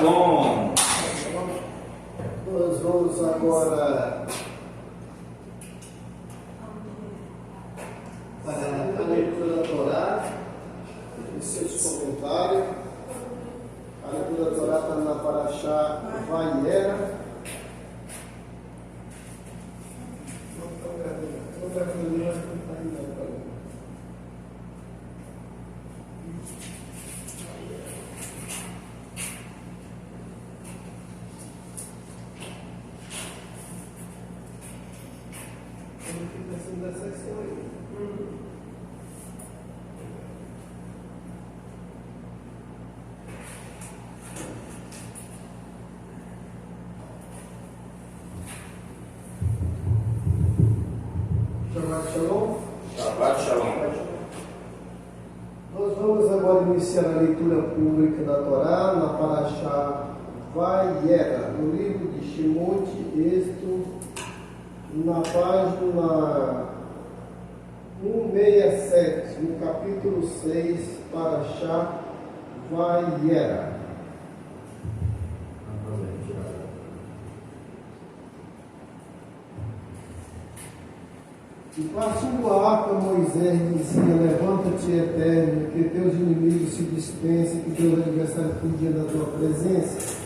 Shalom. Nós vamos agora para a leitura da Torá e seus comentários. A leitura da Torá está na Parashá Vayera. Shabbat Shalom. Shabbat Shalom. Nós vamos agora iniciar a leitura pública da Torá na Parashá Vayera, no livro de Shemot, Êxodo, na página 167, no capítulo 6, Parashá Vayera. E passou a arca, Moisés dizia: levanta-te, Eterno, que teus inimigos se dispensem, que teus adversários fugam da tua presença.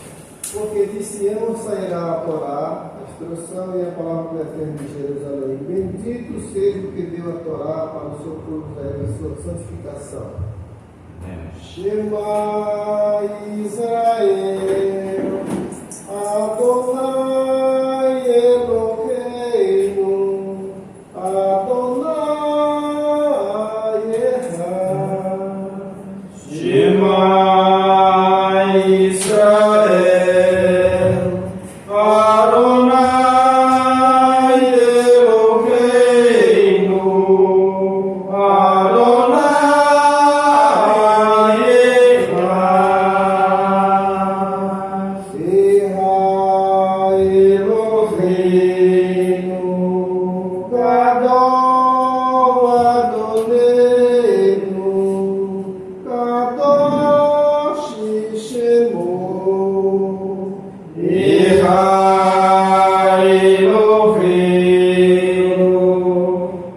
Porque de Sião sairá a Torá, a instrução e a palavra do Eterno de Jerusalém. Bendito seja o que deu a Torá para o seu povo Israel e sua santificação. Shema Israel, Adonai Eloheinu, Adonai Echad. Shema Israel, Adonai Eloheinu, Adonai Echad. Eloheinu, Gadol Adonenu, Kadosh Shemo. Eloheinu,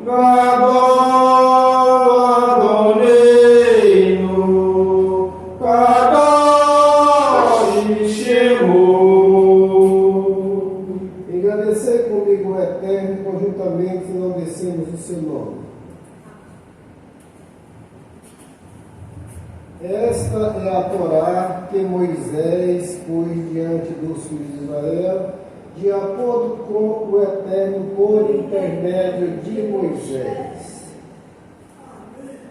Gadol Adonenu, Kadosh Shemo. Engrandecer comigo o Eterno, conjuntamente enaltecemos o seu nome. Esta é a Torá que Moisés pôs diante dos filhos de Israel, de acordo com o Eterno, por intermédio de Moisés.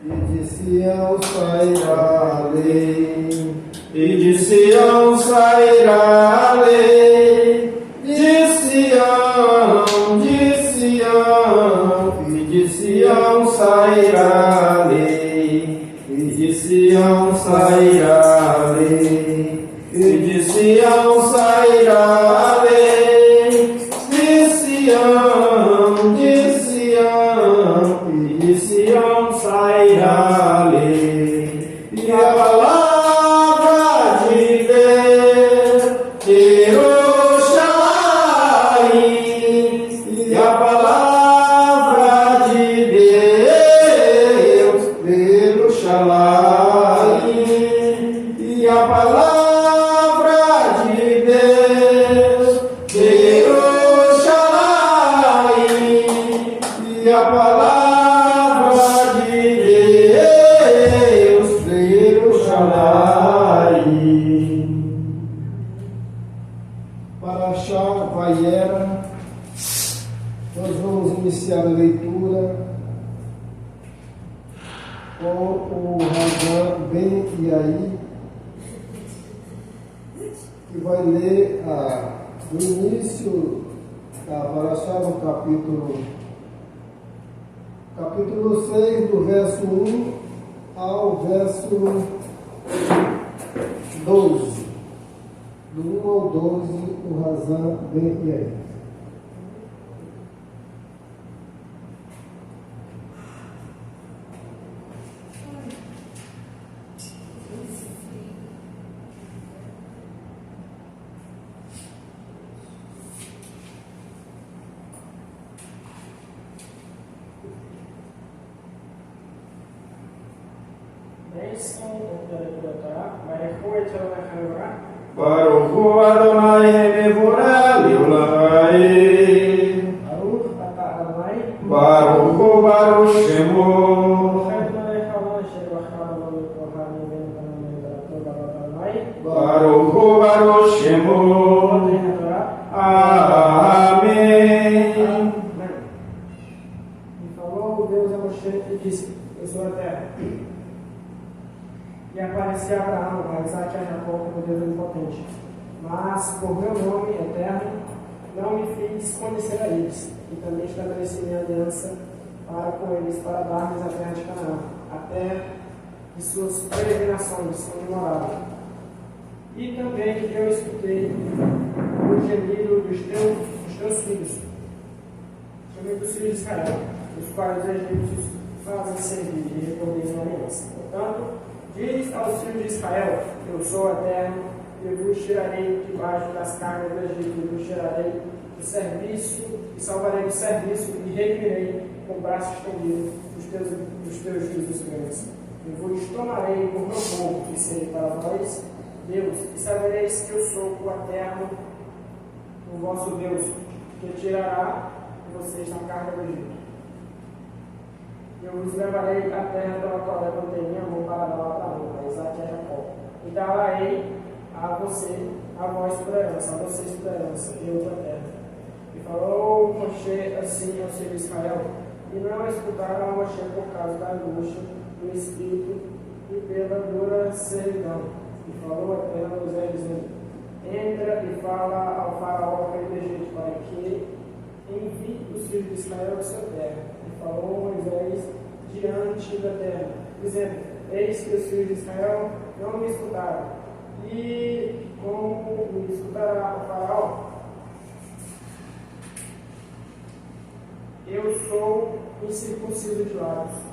E de Sião sairá a lei, E de Sião sairá a lei, de Sião, e de Sião sairá a lei, e de Sião sairá a lei, e de Sião sairá a lei, de Sião, e de Sião sairá a lei, e a palavra de Deus, Jerusalém, e a palavra de Deus, Jerusalém, e a palavra de Deus, Jerusalém, e a palavra de Deus, Jerusalém. Parashá Vayera. Nós vamos iniciar a leitura com o Razan Ben Yair, que vai ler o início da Parashá no capítulo 6, do verso 1 ao verso 12. Do 1 ao 12, o Razan Ben Yair. Baruch hu Adonai mevorah li'olam. Baruch hu Baruch Shemo. Baruch hu Baruch Shemo. Amém. E falou Deus a Moshe e disse: Eu sou a terra. E apareceu a Abraão, a Isaac e a Jacó como Deus onipotente. Mas por meu nome eterno não me fiz conhecer a eles. E também estabeleci minha aliança para com eles, para dar-lhes a terra de Canaã, a terra de suas peregrinações, onde moravam. E também eu escutei o gemido dos teus filhos, gemido dos filhos de Israel, os quais os egípcios fazem servir, e recordei minha aliança. Portanto, diz aos filhos de Israel: Eu sou eterno, e eu vos tirarei debaixo das cargas do Egito, e vos tirarei do serviço, e salvarei do serviço, e redimirei com o braço estendido dos teus filhos grandes. E vos tomarei por meu povo, e serei para vós Deus, e sabereis que eu sou o eterno, o vosso Deus, que tirará de vocês na carga do Egito. Eu vos levarei à terra pela qual levantei minha mão para dar a Abraão, a Isaac e a Jacó, e darei a vós por herança, a vocês por herança, e eu tua terra. E falou Moshe assim aos filhos de Israel, e não escutaram a Moshe por causa da angústia do espírito e pela dura servidão. E falou a terra a Moisés, dizendo: Entra e fala ao faraó, rei do Egito, para que envie os filhos de Israel à sua terra. E falou Moisés diante da terra, dizendo: Eis que os filhos de Israel não me escutaram. E como me escutará o faraó? Eu sou incircunciso de lábios.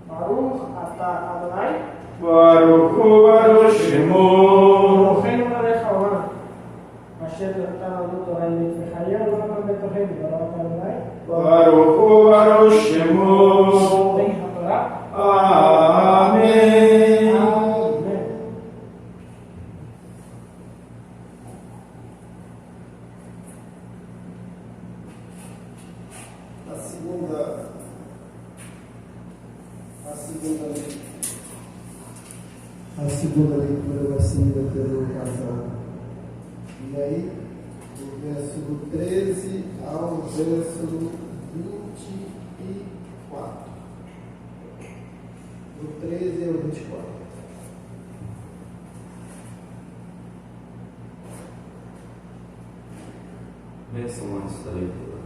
Baruch atah Adonai. Baruch hu Baruch Shemo. Reino Melech Haolam. Asher natan Adonai v'chayel olam betohenu. Baruch Adonai. Baruch hu Baruch Shemo. Tem a Torá. Amém. Amém. A segunda leitura vai ser lida pelo casal. E aí, do verso do 13 ao verso 24. Do 13 ao 24. Bênção antes da leitura.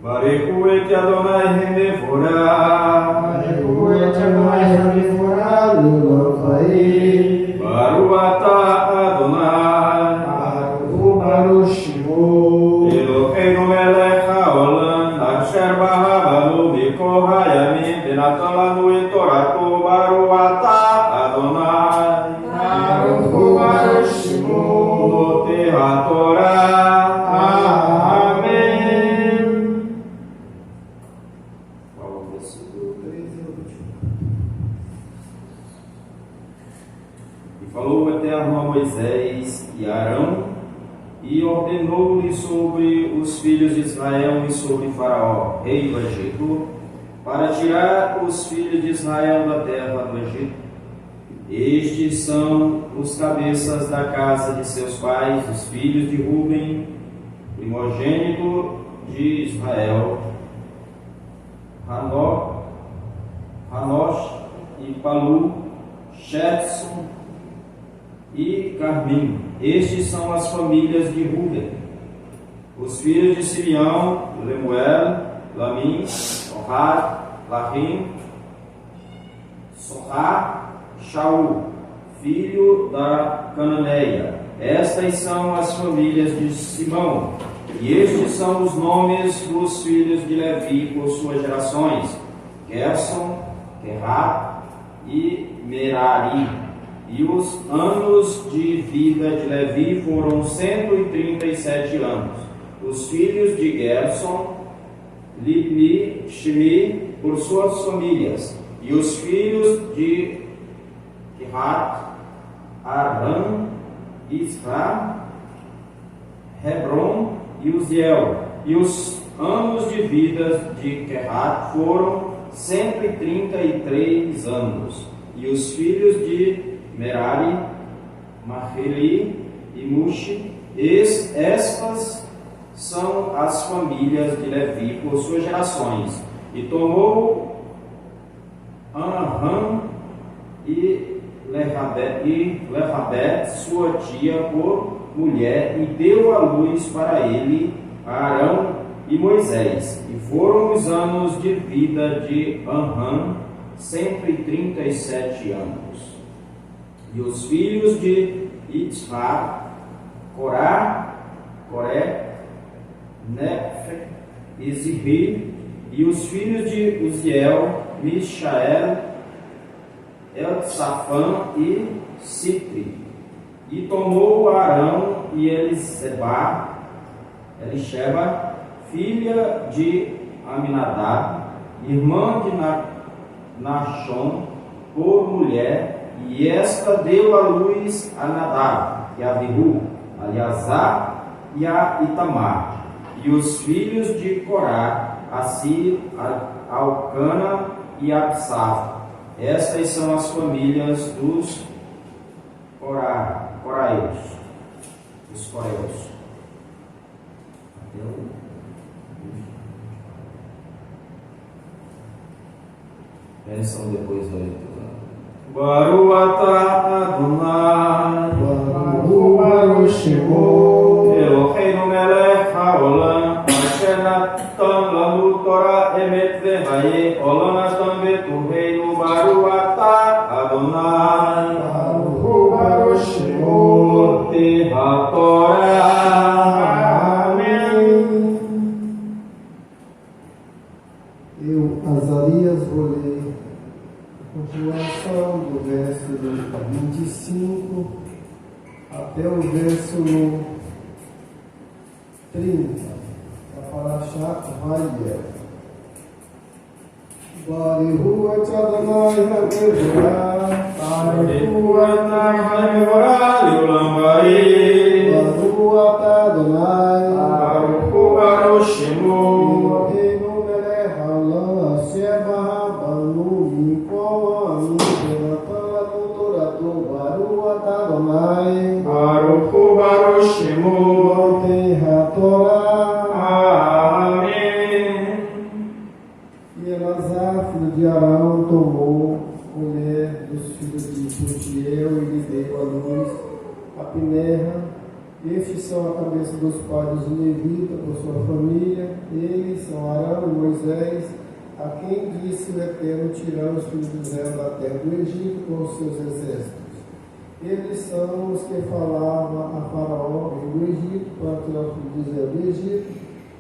Barechu et Adonai mevorah. Barechu et Adonai mevorah l'olam va'ed. Baruch atah Adonai. Baruch Baruch Shemo. Eloheinu melech haolam, asher b'ahavanu mikol hayamim, v'natan lanu et torato. Baruch atah Adonai. Baruch Baruch Shemo. Notei a Torá. Amém. Qual o versículo? 13 ao 21. E falou o Eterno a Moisés e a Arão, e ordenou-lhe sobre os filhos de Israel e sobre Faraó, rei do Egito, para tirar os filhos de Israel da terra do Egito. Estes são os cabeças da casa de seus pais, os filhos de Ruben, primogênito de Israel, Hanosh e Palu, Shetson e Carmim. Estes são as famílias de Ruben. Os filhos de Simeão: Lemuel, Lamim, Ohad, Lahim, Sohar, Shaul, filho da Cananeia. Estas são as famílias de Simão. E estes são os nomes dos filhos de Levi por suas gerações: Gerson, Querá e Merari. E os anos de vida de Levi foram 137 anos. Os filhos de Gerson: Libni, Shimi, por suas famílias. E os filhos de Quehat, Aram, Isra, Hebron e Uziel. E os anos de vida de Quehat foram 133 anos. E os filhos de Merari, Maheli e Mushi, estas são as famílias de Levi por suas gerações. E tomou Anam e Lerabé, sua tia, por mulher, e deu à luz para ele Arão e Moisés. E foram os anos de vida de Anam 137 anos. E os filhos de Itzhar, Coré, Nefre e Zihri, e os filhos de Uziel, Mishael, Elsafã e Sitri. E tomou Arão e Elisheba, filha de Aminadab, irmã de Nachon, por mulher, e esta deu à luz a Nadab, e a Abihu, a Eleazar e a Itamar. E os filhos de Corá, Assir, Alcana e Absaf. Estas são as famílias dos coraeus. Os coreus. Pensam depois da leitura. Baruata Adonai, Baruch Shemo, Eloheinu melech haolam, asher natan lanu Torah emet vehaye, olam natan betuheinu, Baruata Adonai, Baruch Shemo, Tehatorah. Amém. Eu, Azarias, vou ler a continuação do verso 25 até o verso 30, para falar chato, vai e Barihu et Adonai HaMevorah, Barihu Adonai HaMevorah, Leolam Barim. Baruch atah Adonai, Baruch Shemo, Eloheinu melech haolam, asher banu mikol ha'amim v'natan lanu torato. Baruch atah Adonai, Baruch Shemo. notei haTorah. Amém. E Eleazar, filho de Arão, tomou mulher dos filhos de Putiel e lhe deu à luz a Pinerra. Estes são a cabeça dos pais dos levitas por sua família. Eles são Arão e Moisés, a quem disse o Eterno: tirando os filhos de Israel da terra do Egito com os seus exércitos. Eles são os que falavam a Faraó do Egito para tirar os filhos de Israel do Egito.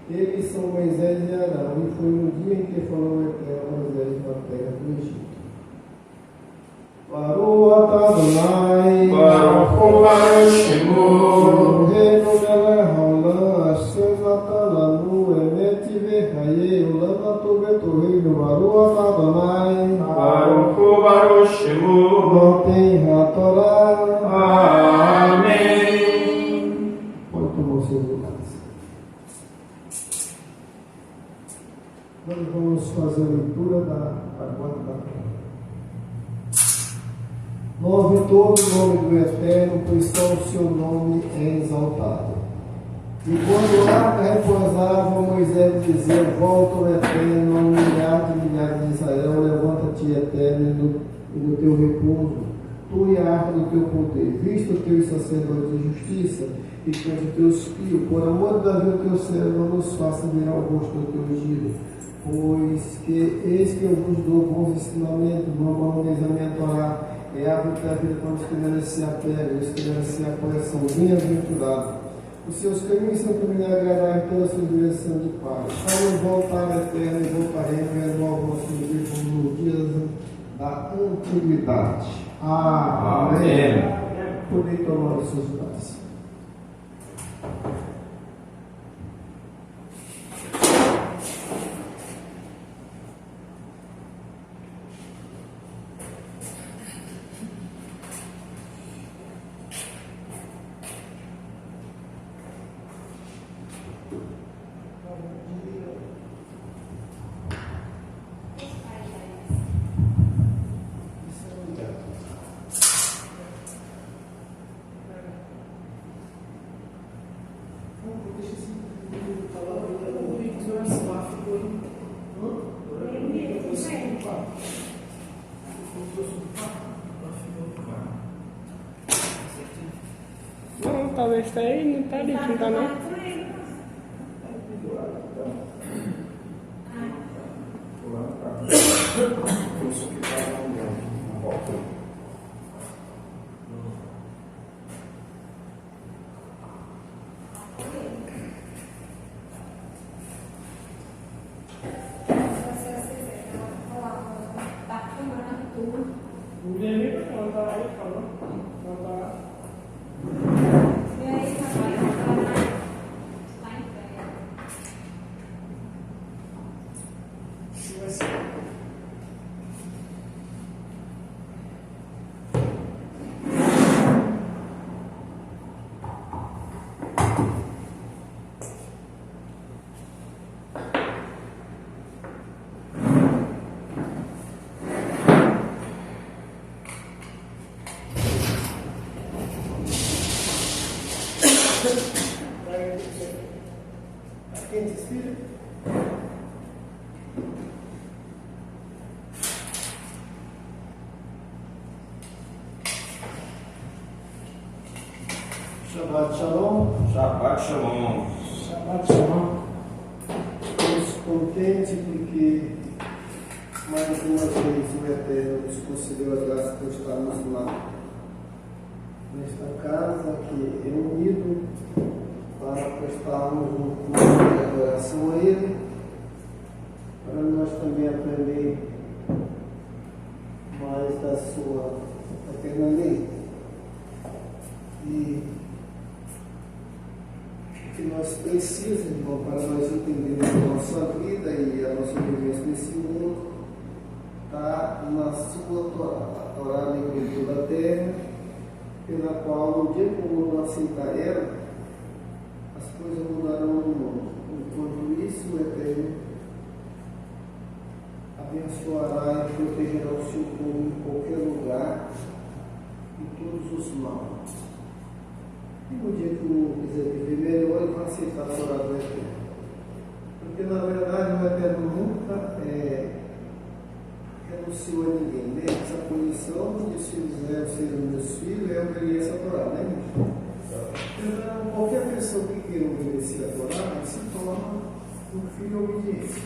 Eles são Moisés e Arão, e foi no dia em que falou o Eterno a Moisés na terra do Egito. Baruch atah Adonai, Baruch Shemo, Eloheinu melech haolam, asher natan lanu emet v'chayei, olam natan betorreinu. Baruch atah Adonai, Baruch Shemo. notei haTorah. Amém. Pode tomar os seus lugares. Nós vamos fazer a leitura da guarda da terra. Louve todo o nome do Eterno, pois só o seu nome é exaltado. E quando a arca repousava, Moisés dizia: volta ao Eterno, ao milhares de Israel, levanta-te, Eterno, e do teu repouso, tu e a arca do teu poder. Vista os teus sacerdotes de justiça, e cante os teus filhos, por amor de Davi, o teu servo, não nos faça virar o rosto do teu ungido. Pois que eis que eu vos dou bons ensinamentos, não abandoneis a minha Torá. É a vida quando os que merecem a terra, e os que merecem a paz são bem-aventurados. Os seus caminhos são caminhos agradáveis, todas as suas direções de paz. Quando voltar a terra e voltaremos e renovam nossos dias como nos dias da antiguidade. Amém. Podem tomar os seus lugares. Não, talvez tá aí, não tá ali, não tá não. Quem te inspira? Shabbat Shalom. Shabbat Shalom. Shabbat Shalom. Estamos contentes porque mais uma vez o Eterno nos concedeu a graça de estarmos lá, nesta casa aqui reunido, para prestarmos um culto de adoração a Ele, para nós também aprender mais da sua eterna lei. E o que nós precisamos, irmão, para nós entendermos a nossa vida e a nossa vivência nesse mundo, está na sua Torá, a Torá livre da terra, pela qual, no dia que o mundo aceitar ela, as coisas mudarão no mundo. Enquanto isso, o Eterno abençoará e protegerá o seu povo em qualquer lugar e todos os maus. E no dia que o mundo quiser viver melhor, ele vai aceitar a Torá do Eterno. Porque, na verdade, o Eterno nunca renunciou a ninguém, né? Essa posição de se fizer ser meus filhos é obedecer a Torá, né? Então, qualquer pessoa que queira obedecer a Torá, se torna um filho obediente.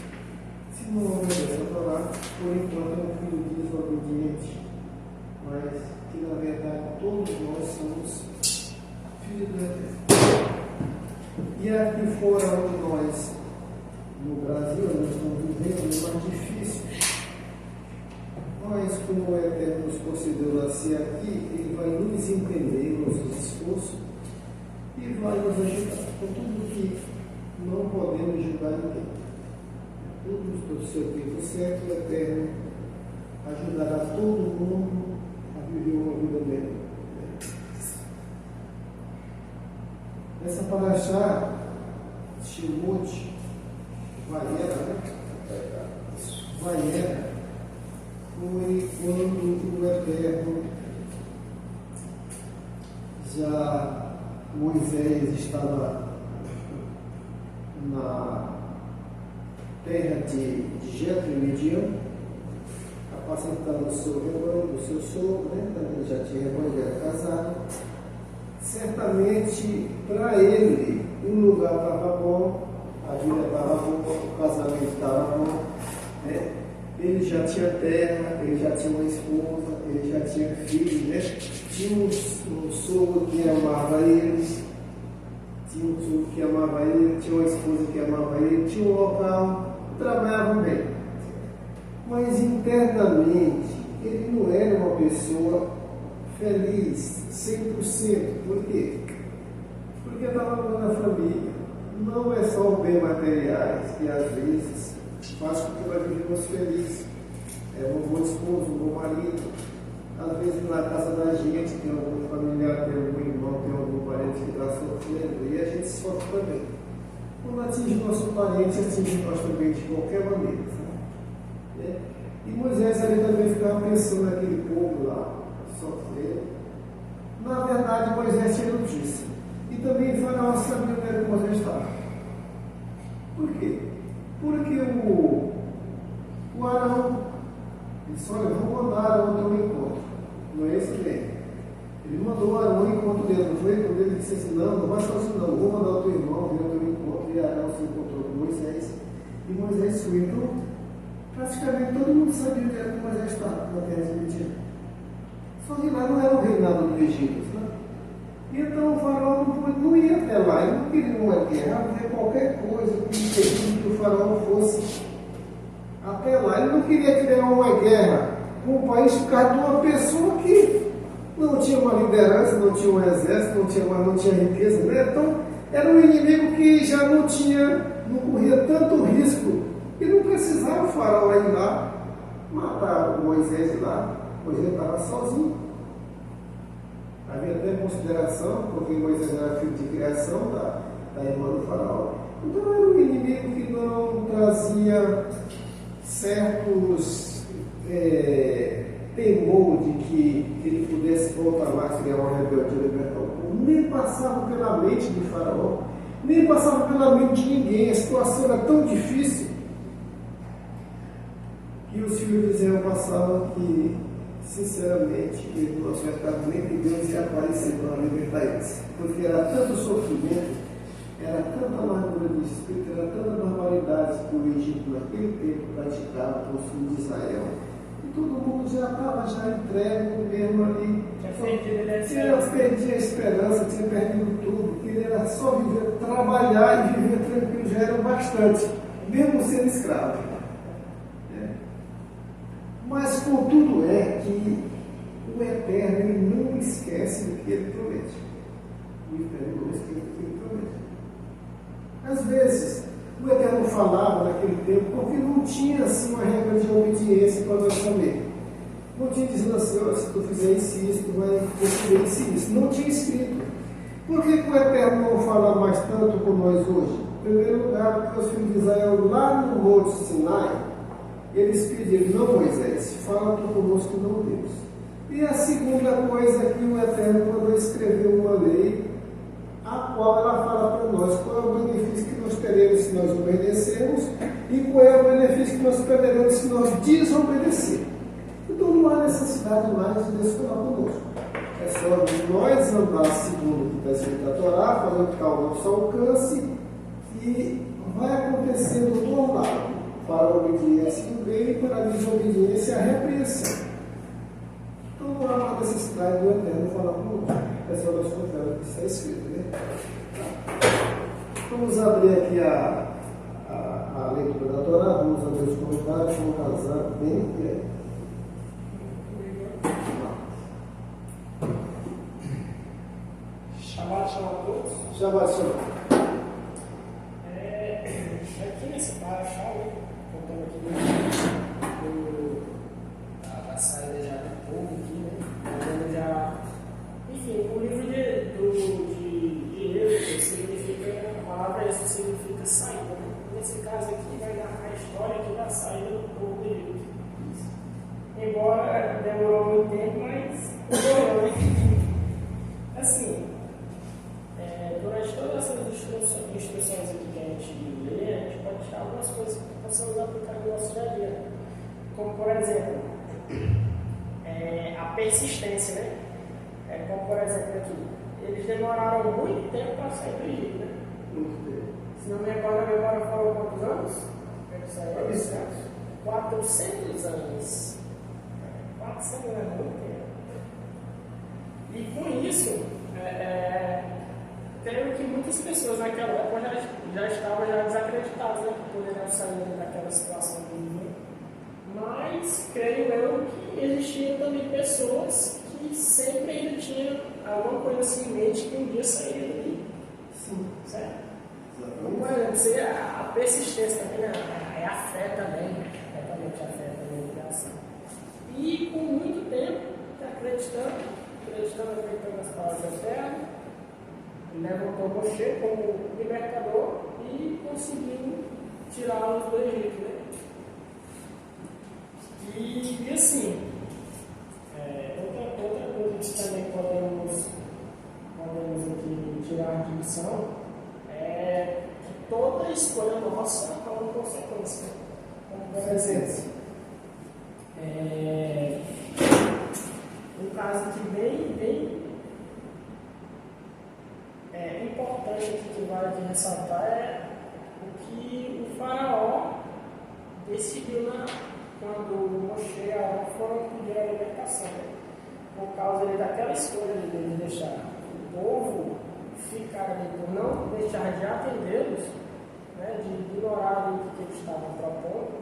Se não obedece a Torá, por enquanto é um filho desobediente. Mas que na verdade todos nós somos filhos do Eterno. E aqui fora onde nós, no Brasil, nós estamos vivendo, é mais difícil. Mas como o Eterno nos concedeu nascer aqui, Ele vai nos entender nossos esforços e vai nos ajudar. Com tudo que não podemos julgar ninguém. Tudo do seu tempo certo, o Eterno ajudará todo mundo a viver uma vida melhor. Essa paraxá, Shemot, Vaiera, foi quando o Eterno já Moisés estava na terra de Jetro e Midian, apacentando o seu rebanho, do seu sogro, né? Ele já tinha rebanho, já era casado. Certamente, para ele, o lugar estava bom, a vida estava boa, o casamento estava bom, né? Ele já tinha terra, ele já tinha uma esposa, ele já tinha filhos, né? Tinha um sogro que amava ele, tinha um sogro que amava ele, tinha uma esposa que amava ele, tinha um local, trabalhavam bem. Mas internamente, ele não era uma pessoa feliz, 100%. Por quê? Porque estava com a família. Não é só o bem materiais que às vezes faz com que nós vivemos felizes. É um bom esposo, um bom marido. Às vezes na casa da gente tem algum familiar, tem algum irmão, tem algum parente que está sofrendo e a gente sofre também. Quando atinge o nosso parente, atinge nós também de qualquer maneira. Né? E Moisés ali também ficava pensando naquele povo lá, sofrendo. Na verdade, Moisés tinha notícia. E também Faraó sabia onde era que Moisés estava. Por quê? Porque o O Arão, ele disse, olha, vamos mandar Arão ao teu encontro. Não é esse que é. Ele mandou Arão ao encontro dele, não foi? Quando ele disse assim, não vai sozinho não, vou mandar o teu irmão vir ao teu encontro. E Arão se encontrou com Moisés. E Moisés foi. Então, praticamente todo mundo sabia onde era que Moisés estava na terra de Midian. Só que lá não era o reinado do Egito, né? E então o faraó não ia até lá, ele não queria uma guerra, havia qualquer coisa que impediu que o faraó fosse até lá. Ele não queria criar uma guerra com o país por causa de uma pessoa que não tinha uma liderança, não tinha um exército, não tinha riqueza, né? Então era um inimigo que já não corria tanto risco e não precisava o faraó ir lá matar o Moisés de lá. Moisés estava sozinho. Havia até consideração, porque Moisés era filho de criação da irmã do faraó. Então era um inimigo que não trazia certos temor de que ele pudesse voltar lá, criar uma rebeldia e libertar o povo. Nem passava pela mente do faraó, nem passava pela mente de ninguém. A situação era tão difícil que os filhos de Israel passavam que, sinceramente, ele não acreditava nem que Deus ia aparecer para libertar eles, porque era tanto sofrimento, era tanta amargura de espírito, era tanta barbaridade que o Egito naquele tempo praticava com os filhos de Israel, e todo mundo já estava entregue mesmo ali. Perdia a esperança, tinha perdido tudo, que ele era só viver, trabalhar e viver tranquilo, já era bastante, mesmo sendo escravo. Mas, contudo, é que o Eterno ele não esquece do que ele promete. O Eterno não esquece do que ele promete. Às vezes, o Eterno falava naquele tempo porque não tinha assim uma regra de obediência para nós também. Não tinha dizendo assim, olha, se tu fizer isso, tu vai receber isso. Não tinha escrito. Por que o Eterno não fala mais tanto com nós hoje? Em primeiro lugar, porque os filhos de Israel, lá no Monte Sinai, eles pediram, não Moisés, fala tu conosco, não Deus. E a segunda coisa é que o Eterno mandou escrever uma lei, a qual ela fala para nós qual é o benefício que nós teremos se nós obedecermos e qual é o benefício que nós perderemos se nós desobedecermos. Então não há necessidade mais de Deus falar conosco. É só nós andar segundo o que está escrito na Torá, fazer o que está ao nosso alcance e vai acontecendo normal. Para a obediência do bem e para a desobediência a repreensão. Então não há uma necessidade do Eterno falar conosco. É só nós confiar o que está escrito, né? Vamos abrir aqui a leitura da Torá, vamos abrir os comentários, vamos casar bem. Shabbat shalom a todos. Shabbat shalom. Aqui nesse baixo, contando aqui da saída já do povo aqui, né? Já, enfim, o livro de Êxodo significa, a palavra Êxodo significa saída, né? Nesse caso aqui vai narrar a história aqui da saída do povo de Egito. Embora demorou muito tempo, mas demorou, né? Assim, durante todas essas instruções aqui que a gente lê, a gente pode tirar algumas coisas que possamos aplicar no nosso dia a dia. Como, por exemplo, a persistência, né? Como, por exemplo, aqui, eles demoraram muito tempo para sair do Egito, né? Muito bem. Se não me engano, a memória falou quantos anos? 400 anos. 400 anos é muito tempo. E com isso, creio que muitas pessoas naquela época já estavam desacreditadas, né, que poderiam sair daquela situação do mundo. Mas creio eu que existiam também pessoas que sempre ainda tinham alguma coisa assim em mente que um dia sairia dali. Sim. Certo? Como, por exemplo, a persistência também, né? A fé também, totalmente a fé também, a ligação. E com muito tempo, acreditando nas palavras da terra, levantou Moshe como libertador e conseguiu tirá-los do Egito, né? E assim, outra coisa que também podemos aqui tirar de lição é que toda escolha nossa é uma consequência. Como, por exemplo, ressaltar é o que o faraó decidiu quando Moshe e Arão foram pedir a libertação, né? Por causa daquela escolha de deixar o povo ficar ali, por não deixar de atendê-los, né, de ignorar o que eles estavam propondo,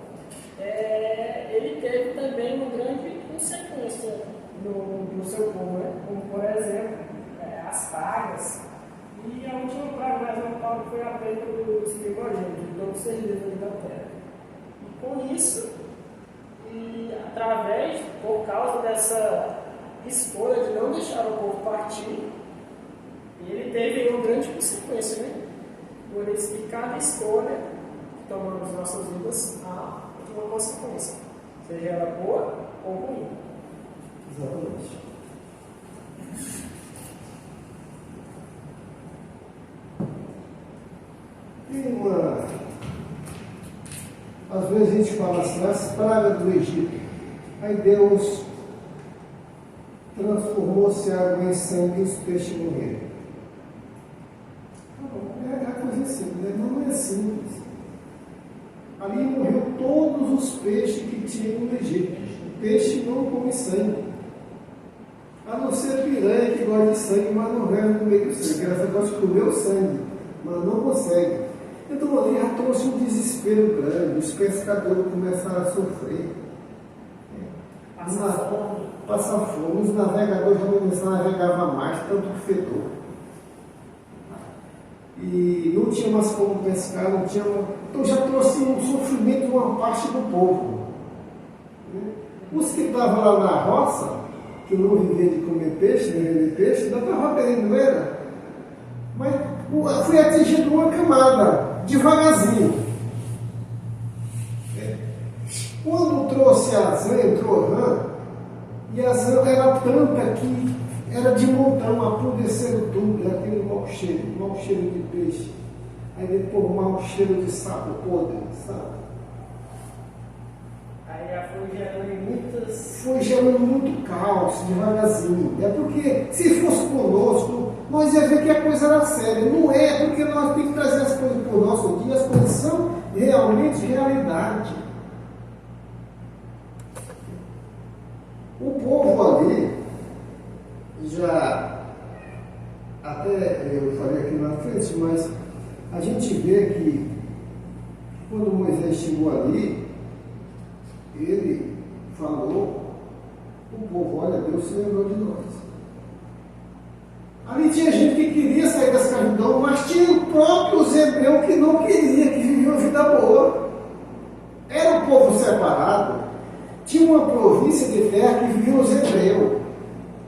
ele teve também uma grande consequência no seu povo, né? Como, por exemplo, as pragas. E a última praga mais notável foi a perda dos primogênitos, de todo ser vivo da terra. E com isso, por causa dessa escolha de não deixar o povo partir, ele teve uma grande consequência, né? Por isso que cada escolha que tomamos em nossas vidas há uma consequência, seja ela boa ou ruim. Exatamente. Às vezes a gente fala assim, as pragas do Egito. Aí Deus transformou-se a água em sangue e os peixes morreram. É coisa simples, né? Não é simples. Ali morreu todos os peixes que tinham no Egito. O peixe não come sangue. A não ser piranha que gosta de sangue, mas não vai comer o sangue. Ela gosta de comer o sangue, mas não consegue. Então ali já trouxe um desespero grande. Os pescadores começaram a sofrer. Passar fome. Os navegadores já começaram a navegar mais, tanto que fedor. E não tinha mais como pescar, não tinha. Então já trouxe um sofrimento de uma parte do povo. Os que estavam lá na roça, que não viviam de comer peixe, nem vender peixe, ainda estava bem, não era? Mas foi atingido uma camada, devagarzinho. Quando trouxe a Zã, entrou rã, e a Zã era tanta que era de montão, apodrecendo tudo, era aquele mau cheiro de peixe. Aí depois mau cheiro de sapo podre, sabe? Aí já foi gerando muitas. Foi gerando muito caos, devagarzinho. É porque, se fosse conosco, nós ia ver que a coisa era séria. Não é, porque nós temos que trazer as coisas para o nosso dia, as coisas são realmente realidade. O povo ali, já, até eu falei aqui na frente, mas a gente vê que quando Moisés chegou ali, ele falou, o povo, olha, Deus se lembrou de nós. Ali tinha gente que queria sair da escravidão, mas tinha o próprio hebreu que não queria, que vivia uma vida boa. Era um povo separado, tinha uma província de terra que vivia os hebreus.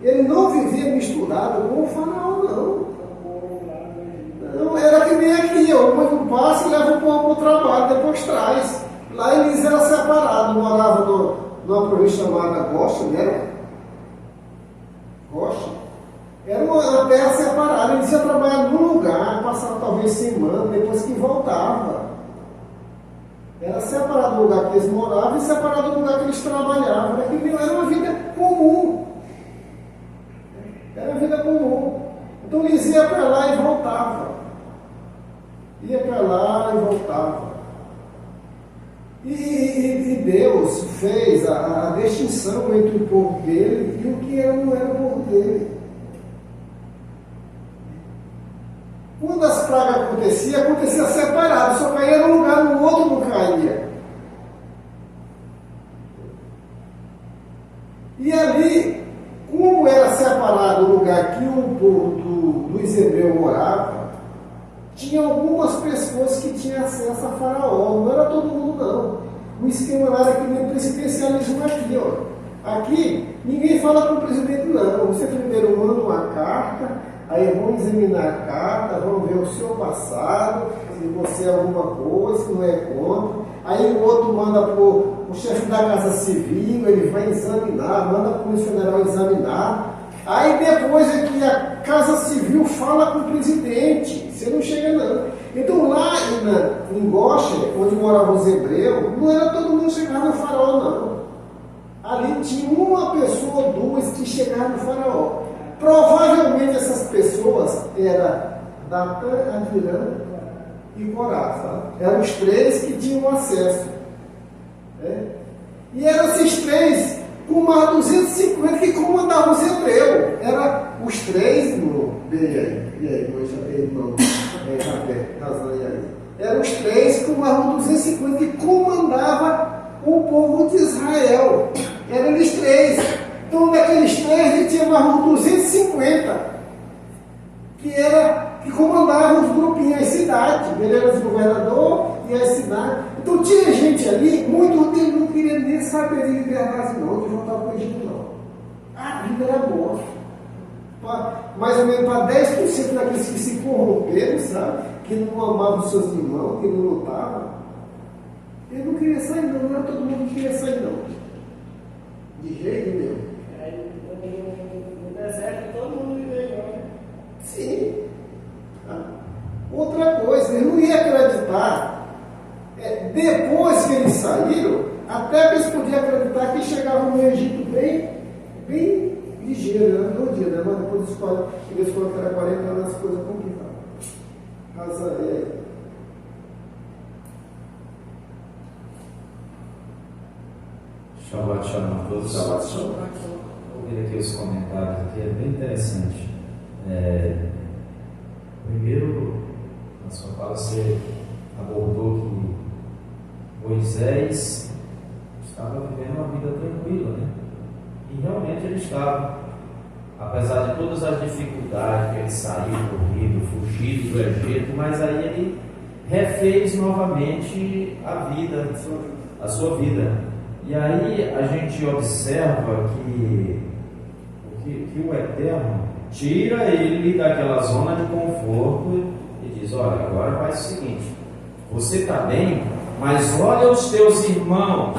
Ele não vivia misturado com o faraó, não. Não, era que nem aqui, o povo passa e leva o povo para o trabalho, depois traz. Lá eles eram separados, moravam numa província chamada Rocha, né? Rocha. Era uma terra separada, eles iam trabalhar num lugar, passavam talvez semana, depois que voltava. Era separado do lugar que eles moravam e separado do lugar que eles trabalhavam. Era uma vida comum. Era uma vida comum. Então eles iam para lá e voltavam. Ia para lá e voltava. E Deus fez a distinção entre o povo dele e o que não era o povo dele. Quando as pragas aconteciam, acontecia separado, só caía num lugar, no outro não caía. E ali, como era separado o lugar que o povo dos hebreus morava, tinha algumas pessoas que tinham acesso a Faraó, não era todo mundo não. O esquema lá era que nem presidencialismo aqui, ó. Aqui, ninguém fala com o presidente não. Você primeiro manda uma carta, aí vão examinar a carta, vão ver o seu passado, se você é alguma coisa, se não é contra. Aí o outro manda para o chefe da Casa Civil, ele vai examinar, manda para o Polícia Federal examinar. Aí depois é que a Casa Civil fala com o presidente, você não chega não. Então lá em Goshen, onde moravam os hebreus, não era todo mundo chegar no faraó não. Ali tinha uma pessoa ou duas que chegaram no faraó. Provavelmente essas pessoas eram Datã, Abiram e Corá, sabe? Eram os três que tinham acesso. Né? E eram esses três com mais 250 que comandavam os hebreus. Eram os três, irmão. Bem aí. E aí, irmão? Razão, e aí? Eram os três com mais 250 que comandavam o povo de Israel. Eram eles três. Então, daqueles três, ele tinha mais 250 que comandavam os grupinhos, as cidades. Ele era o governador e as cidades. Então, tinha gente ali, muito tempo não queria nem saber de liberdade, não, de voltar para o Egito, não. A vida era boa. Mais ou menos para 10% daqueles que se corromperam, sabe? Que não amavam os seus irmãos, que não lutavam. Ele não queria sair, não era todo mundo que queria sair, não. De jeito nenhum. Aí no deserto todo mundo viveu igual, né? Sim. Outra coisa, ele não ia acreditar. Depois que eles saíram, até que eles podiam acreditar que chegavam no Egito bem ligeiro, né? 2 dias, né? Mas depois eles falaram que era 40 anos, as coisas complicadas. Casarei. Shabbat Shalom a todos. Shabbat Shalom. Vou ver aqui os comentários aqui, é bem interessante. Primeiro, na sua fala, você abordou que Moisés estava vivendo uma vida tranquila, né? E realmente ele estava, apesar de todas as dificuldades, que ele saiu corrido, fugido do Egito, mas aí ele refez novamente a sua vida. E aí a gente observa que o Eterno tira ele daquela zona de conforto e diz: olha, agora faz o seguinte, você está bem, mas olha os teus irmãos.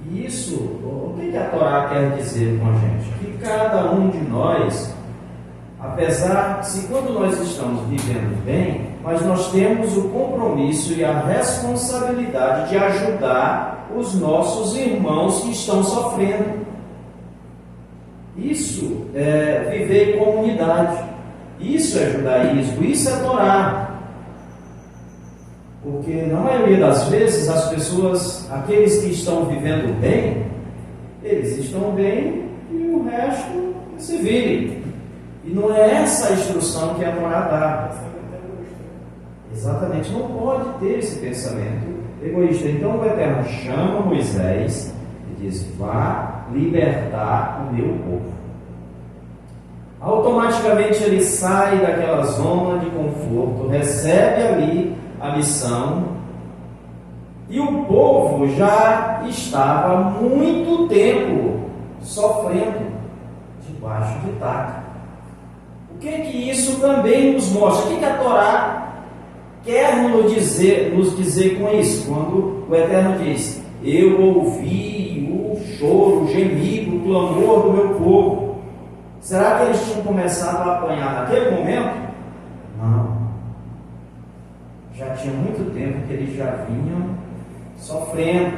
E isso, o que a Torá quer dizer com a gente? Que cada um de nós, apesar de quando nós estamos vivendo bem, mas nós temos o compromisso e a responsabilidade de ajudar os nossos irmãos que estão sofrendo. Isso é viver em comunidade. Isso é judaísmo, isso é Torá. Porque na maioria das vezes as pessoas, aqueles que estão vivendo bem, eles estão bem e o resto se vire. E não é essa a instrução que a Torá dá. Exatamente, não pode ter esse pensamento egoísta. Então o Eterno chama Moisés e diz: vá libertar o meu povo. Automaticamente ele sai daquela zona de conforto, recebe ali a missão, e o povo já estava há muito tempo sofrendo debaixo de taca. O que isso também nos mostra? O que a Torá quer nos dizer com isso? Quando o Eterno diz: eu ouvi o choro, o gemido, o clamor do meu povo. Será que eles tinham começado a apanhar naquele momento? Não. Já tinha muito tempo que eles já vinham sofrendo.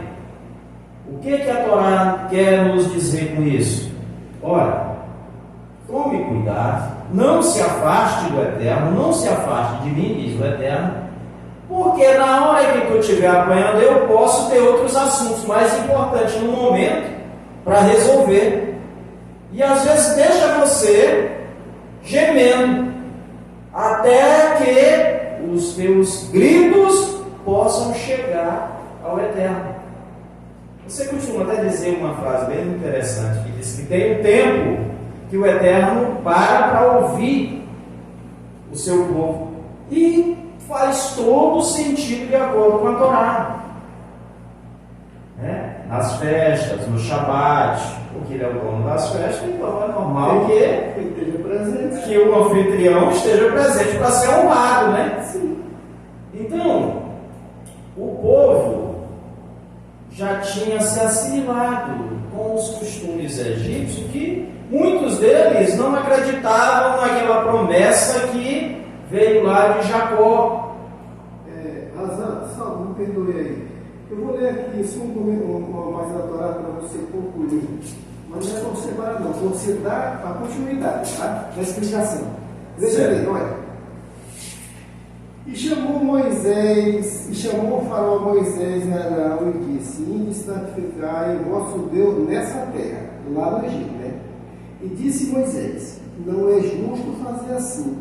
O que a Torá quer nos dizer com isso? Olha, tome cuidado, não se afaste do Eterno, não se afaste de mim, diz o Eterno, porque na hora que tu estiver apanhando, eu posso ter outros assuntos mais importantes no momento para resolver. E às vezes deixa você gemendo, até que os teus gritos possam chegar ao Eterno. Você costuma até dizer uma frase bem interessante, que diz que tem um tempo que o Eterno para ouvir o seu povo. E faz todo sentido de acordo com a Torá. Nas festas, no Shabat, porque ele é o dono das festas, então é normal que o anfitrião esteja presente para ser honrado, né? Sim. Então, o povo já tinha se assimilado com os costumes egípcios, que muitos deles não acreditavam naquela promessa que veio lá de Jacó. Razão, só me perdoe aí. Eu vou ler aqui só uma mais da Torá para você concluir. Mas não é para você parar, não. Para você dar a continuidade, tá? Da explicação. Deixa eu ler, olha. chamou o faraó Moisés e Arão e disse: Inde santificai o vosso Deus nessa terra, lá no Egito, né? E disse Moisés: não é justo fazer assim,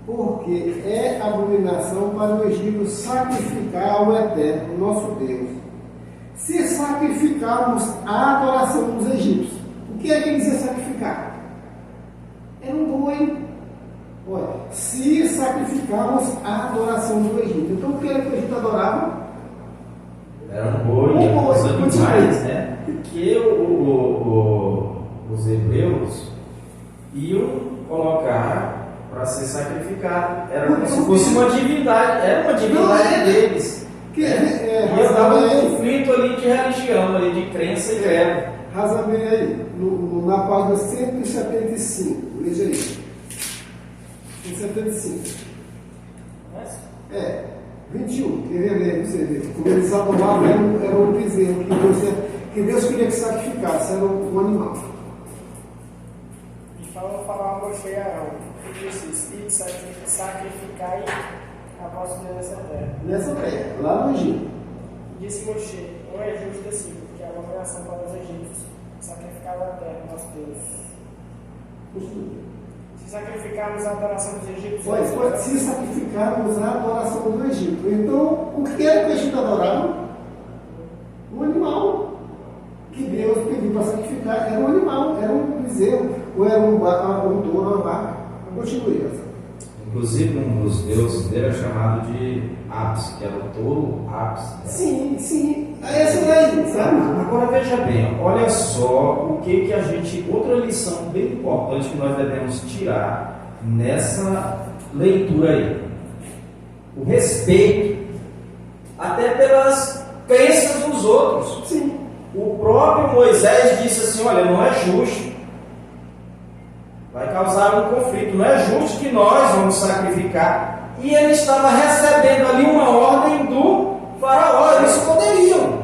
porque é abominação para o Egito sacrificar ao Eterno, nosso Deus. Se sacrificarmos a adoração dos egípcios, o que é que eles iam sacrificar? Era um boi. Olha, se sacrificarmos a adoração do Egito, então o que era que o Egito adorava? Era um boi, os animais, né? Que os hebreus iam colocar para ser sacrificado. Era como se fosse uma divindade, era uma divindade deles. E estava um conflito ali de religião, ali de crença e credo. Rasa bem aí, na página 175, veja aí. 175. 21. Quer ver, você vê. Como eles adoravam, era um bezerro que Deus queria que sacrificasse, era um animal. E falar a Moisés e Arão, que disse: e sacrificai a vossa Deus nessa terra. Nessa terra, lá no Egito. Disse Moisés: não é justo assim, porque é uma abominação para os egípcios sacrificar a terra, nosso Deus. Se sacrificarmos a adoração dos egípcios, pode se sacrificarmos a adoração do Egito. Então, o que era que o Egito adorava? Um animal que Deus pediu para sacrificar. Era um animal, era um bezerro, ou era um touro, uma vaca. Continue. Inclusive, um dos deuses dele é chamado de Apis, que era o touro Apis. Sim. Essa daí, sabe? Agora veja bem, olha só o que a gente. Outra lição bem importante que nós devemos tirar nessa leitura aí. O respeito, até pelas crenças dos outros. Sim. O próprio Moisés disse assim: olha, não é justo. Vai causar um conflito. Não é justo que nós vamos sacrificar. E ele estava recebendo ali uma ordem do faraó. Eles poderiam.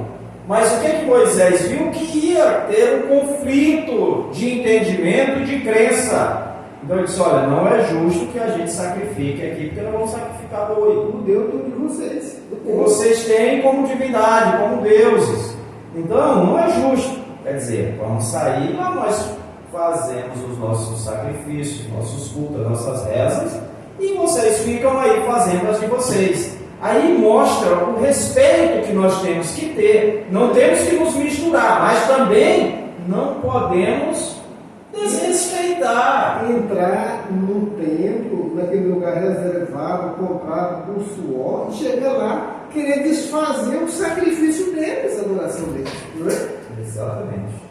Mas o que Moisés viu? Que ia ter um conflito de entendimento e de crença. Então ele disse: olha, não é justo que a gente sacrifique aqui, porque nós vamos sacrificar boi. O Deus de vocês. Vocês têm como divindade, como deuses. Então não é justo. Quer dizer, vamos sair, mas nós fazemos os nossos sacrifícios, nossos cultos, as nossas rezas, e vocês ficam aí fazendo as de vocês. Aí mostra o respeito que nós temos que ter. Não temos que nos misturar, mas também não podemos desrespeitar. Entrar num templo, naquele lugar reservado, comprado com suor, e chegar lá, querer desfazer o sacrifício deles, a adoração deles. Não é? Exatamente.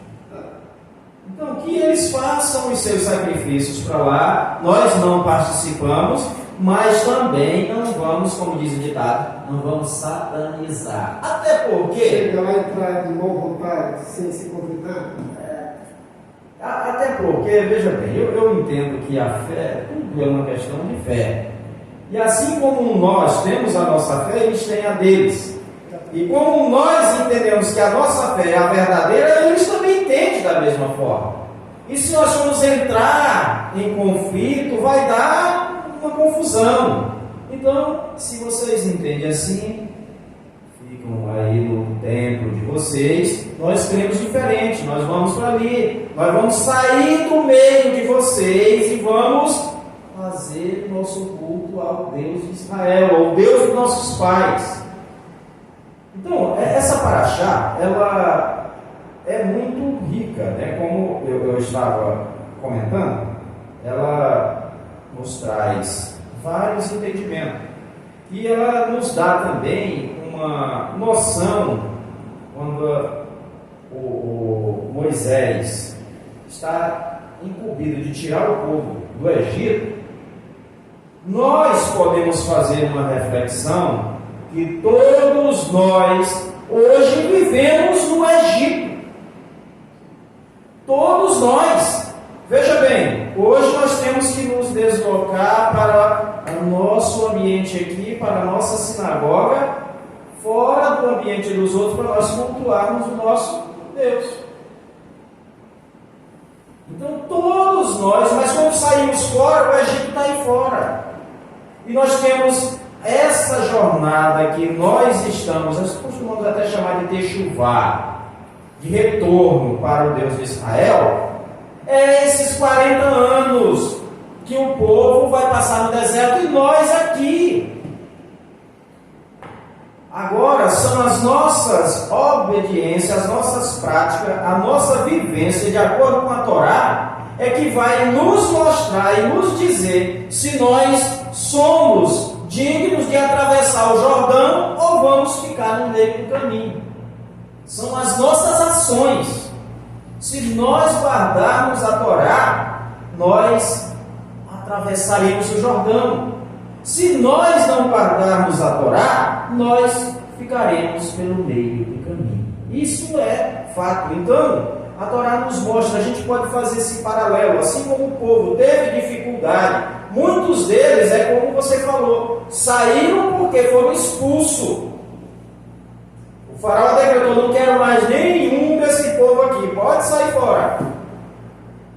Então, que eles façam os seus sacrifícios para lá, nós não participamos, mas também não vamos, como diz o ditado, não vamos satanizar. Até porque... Chega lá e entrar de mau vontade, sem se convidar. Até porque, veja bem, eu entendo que a fé, tudo é uma questão de fé. E assim como nós temos a nossa fé, eles têm a deles. E como nós entendemos que a nossa fé é a verdadeira, eles também entendem da mesma forma. E se nós formos entrar em conflito, vai dar uma confusão. Então, se vocês entendem assim, ficam aí no templo de vocês, nós cremos diferente, nós vamos para ali, nós vamos sair do meio de vocês e vamos fazer nosso culto ao Deus de Israel, ao Deus dos nossos pais. Então, essa paraxá, ela é muito rica, né? Como eu estava comentando, ela nos traz vários entendimentos. E ela nos dá também uma noção, quando o Moisés está incumbido de tirar o povo do Egito, nós podemos fazer uma reflexão que todos nós hoje vivemos no Egito. Todos nós. Veja bem, hoje nós temos que nos deslocar para o nosso ambiente aqui, para a nossa sinagoga, fora do ambiente dos outros, para nós cultuarmos o nosso Deus. Então todos nós, mas quando saímos fora, o Egito está aí fora. E nós temos essa jornada que nós estamos, nós costumamos até chamar de techuvá, de retorno para o Deus de Israel, é esses 40 anos que o povo vai passar no deserto e nós aqui. Agora são as nossas obediências, as nossas práticas, a nossa vivência de acordo com a Torá é que vai nos mostrar e nos dizer se nós somos dignos de atravessar o Jordão ou vamos ficar no meio do caminho. São as nossas ações. Se nós guardarmos a Torá, nós atravessaremos o Jordão. Se nós não guardarmos a Torá, nós ficaremos pelo meio do caminho. Isso é fato. Então, a Torá nos mostra, a gente pode fazer esse paralelo. Assim como o povo teve dificuldade, muitos deles, é como você falou, saíram porque foram expulsos. O faraó decretou: não quero mais nenhum desse povo aqui, pode sair fora.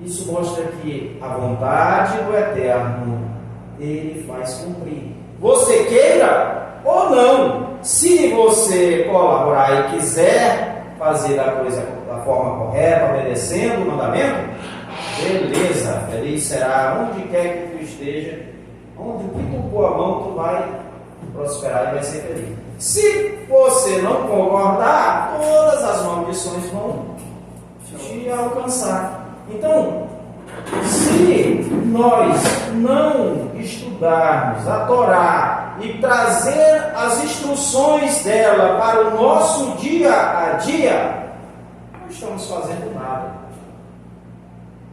Isso mostra que a vontade do Eterno Ele faz cumprir. Você queira ou não, se você colaborar e quiser fazer a coisa da forma correta, obedecendo o mandamento, beleza, feliz será onde quer que tu esteja, onde tu pôr a mão, tu vai prosperar e vai ser feliz. Se você não concordar, todas as maldições vão te alcançar. Então, se nós não estudarmos a Torá e trazer as instruções dela para o nosso dia a dia, não estamos fazendo nada.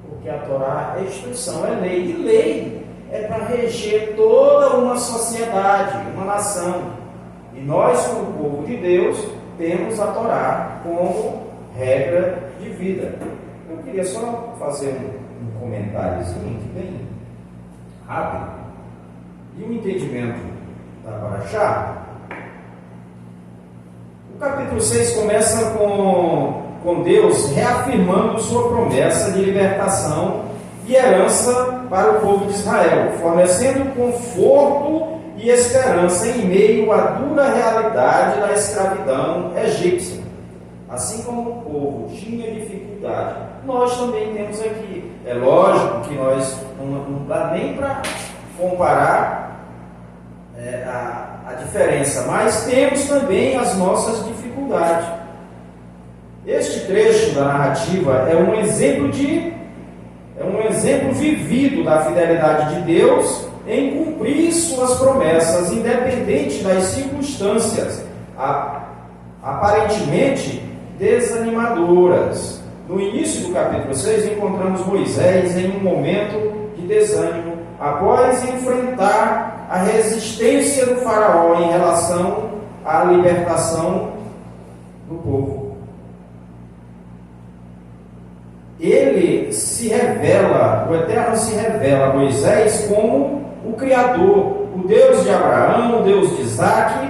Porque a Torá é instrução, é lei. E lei é para reger toda uma sociedade, uma nação. E nós, como povo de Deus, temos a Torá como regra de vida. Eu queria só fazer um comentáriozinho aqui bem rápido. E o entendimento da Paraxá. O capítulo 6 começa com Deus reafirmando sua promessa de libertação e herança para o povo de Israel, fornecendo conforto e esperança em meio à dura realidade da escravidão egípcia. Assim como o povo tinha dificuldade, nós também temos aqui. É lógico que nós não dá nem para comparar a diferença, mas temos também as nossas dificuldades. Este trecho da narrativa é um exemplo vivido da fidelidade de Deus em cumprir suas promessas, independente das circunstâncias aparentemente desanimadoras. No início do capítulo 6, encontramos Moisés em um momento de desânimo, após enfrentar a resistência do faraó em relação à libertação do povo. Ele se revela, o Eterno se revela a Moisés como o Criador, o Deus de Abraão, o Deus de Isaac.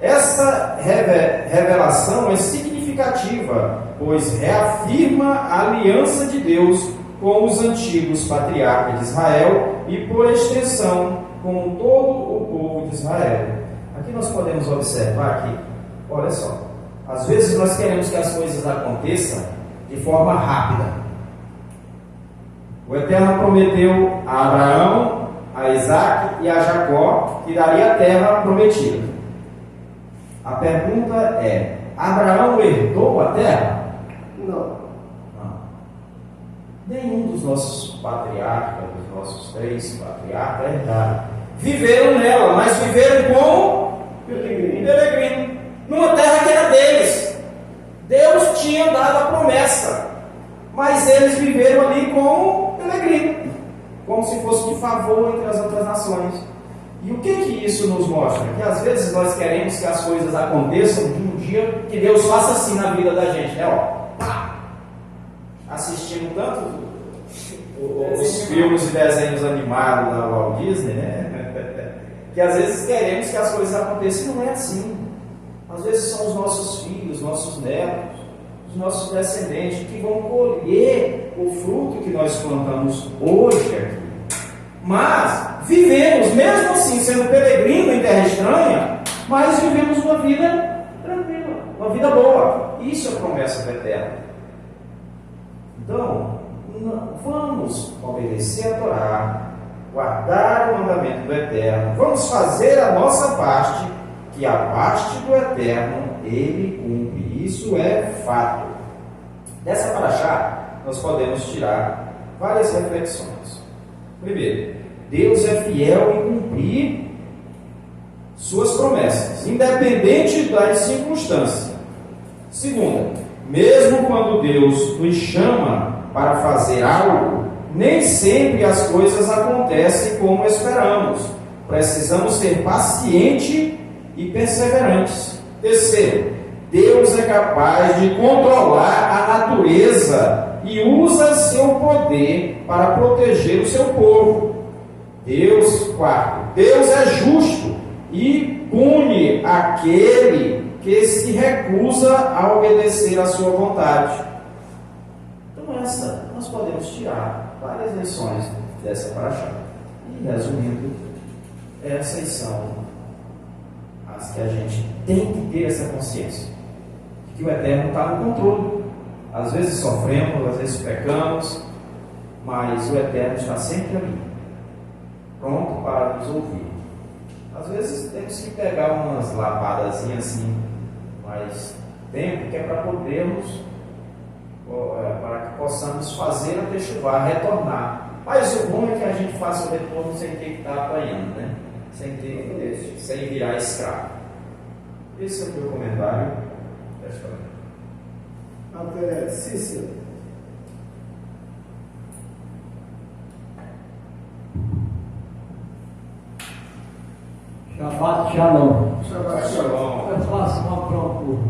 Essa revelação é significativa, pois reafirma a aliança de Deus com os antigos patriarcas de Israel e, por extensão, com todo o povo de Israel. Aqui nós podemos observar que, olha só, às vezes nós queremos que as coisas aconteçam de forma rápida. O Eterno prometeu a Abraão, a Isaac e a Jacó que daria a terra prometida. A pergunta é: Abraão herdou a terra? Não. Nenhum dos nossos patriarcas, dos nossos 3 patriarcas, herdaram. Viveram nela, mas viveram como peregrino, numa terra que era deles. Deus tinha dado a promessa, mas eles viveram ali como peregrino, como se fosse de favor entre as outras nações. E o que isso nos mostra? Que às vezes nós queremos que as coisas aconteçam de um dia, que Deus faça assim na vida da gente, né? Assistindo tanto os filmes e desenhos animados da Walt Disney, né? Que às vezes queremos que as coisas aconteçam e não é assim. Às vezes são os nossos filhos, nossos netos, os nossos descendentes que vão colher o fruto que nós plantamos hoje aqui. Mas vivemos, mesmo assim sendo peregrino em terra estranha, mas vivemos uma vida tranquila, uma vida boa. Isso é promessa do Eterno. Então, vamos obedecer a Torá, guardar o mandamento do Eterno, vamos fazer a nossa parte, que a parte do Eterno Ele cumpre. Isso é fato. Dessa paraxá, nós podemos tirar várias reflexões. Primeiro, Deus é fiel em cumprir suas promessas, independente das circunstâncias. Segunda, mesmo quando Deus nos chama para fazer algo, nem sempre as coisas acontecem como esperamos. Precisamos ser pacientes e perseverantes. Terceiro, Deus é capaz de controlar a natureza e usa seu poder para proteger o seu povo. Quarto, Deus é justo e pune aquele que se recusa a obedecer à sua vontade. Então nós podemos tirar várias lições dessa paraxá. E resumindo, essas são as que a gente tem que ter essa consciência, de que o Eterno está no controle. Às vezes sofremos, às vezes pecamos, mas o Eterno está sempre ali, pronto para nos ouvir. Às vezes temos que pegar umas lavadazinhas assim, mais tempo, que é para podermos, para que possamos fazer até chuvar, retornar. Mas o bom é que a gente faça o retorno sem ter que estar apanhando, né? Sem virar escravo. Esse é o meu comentário. Até Cícero. Shabbat Shalom. Shabbat Shalom. Eu faço uma procura.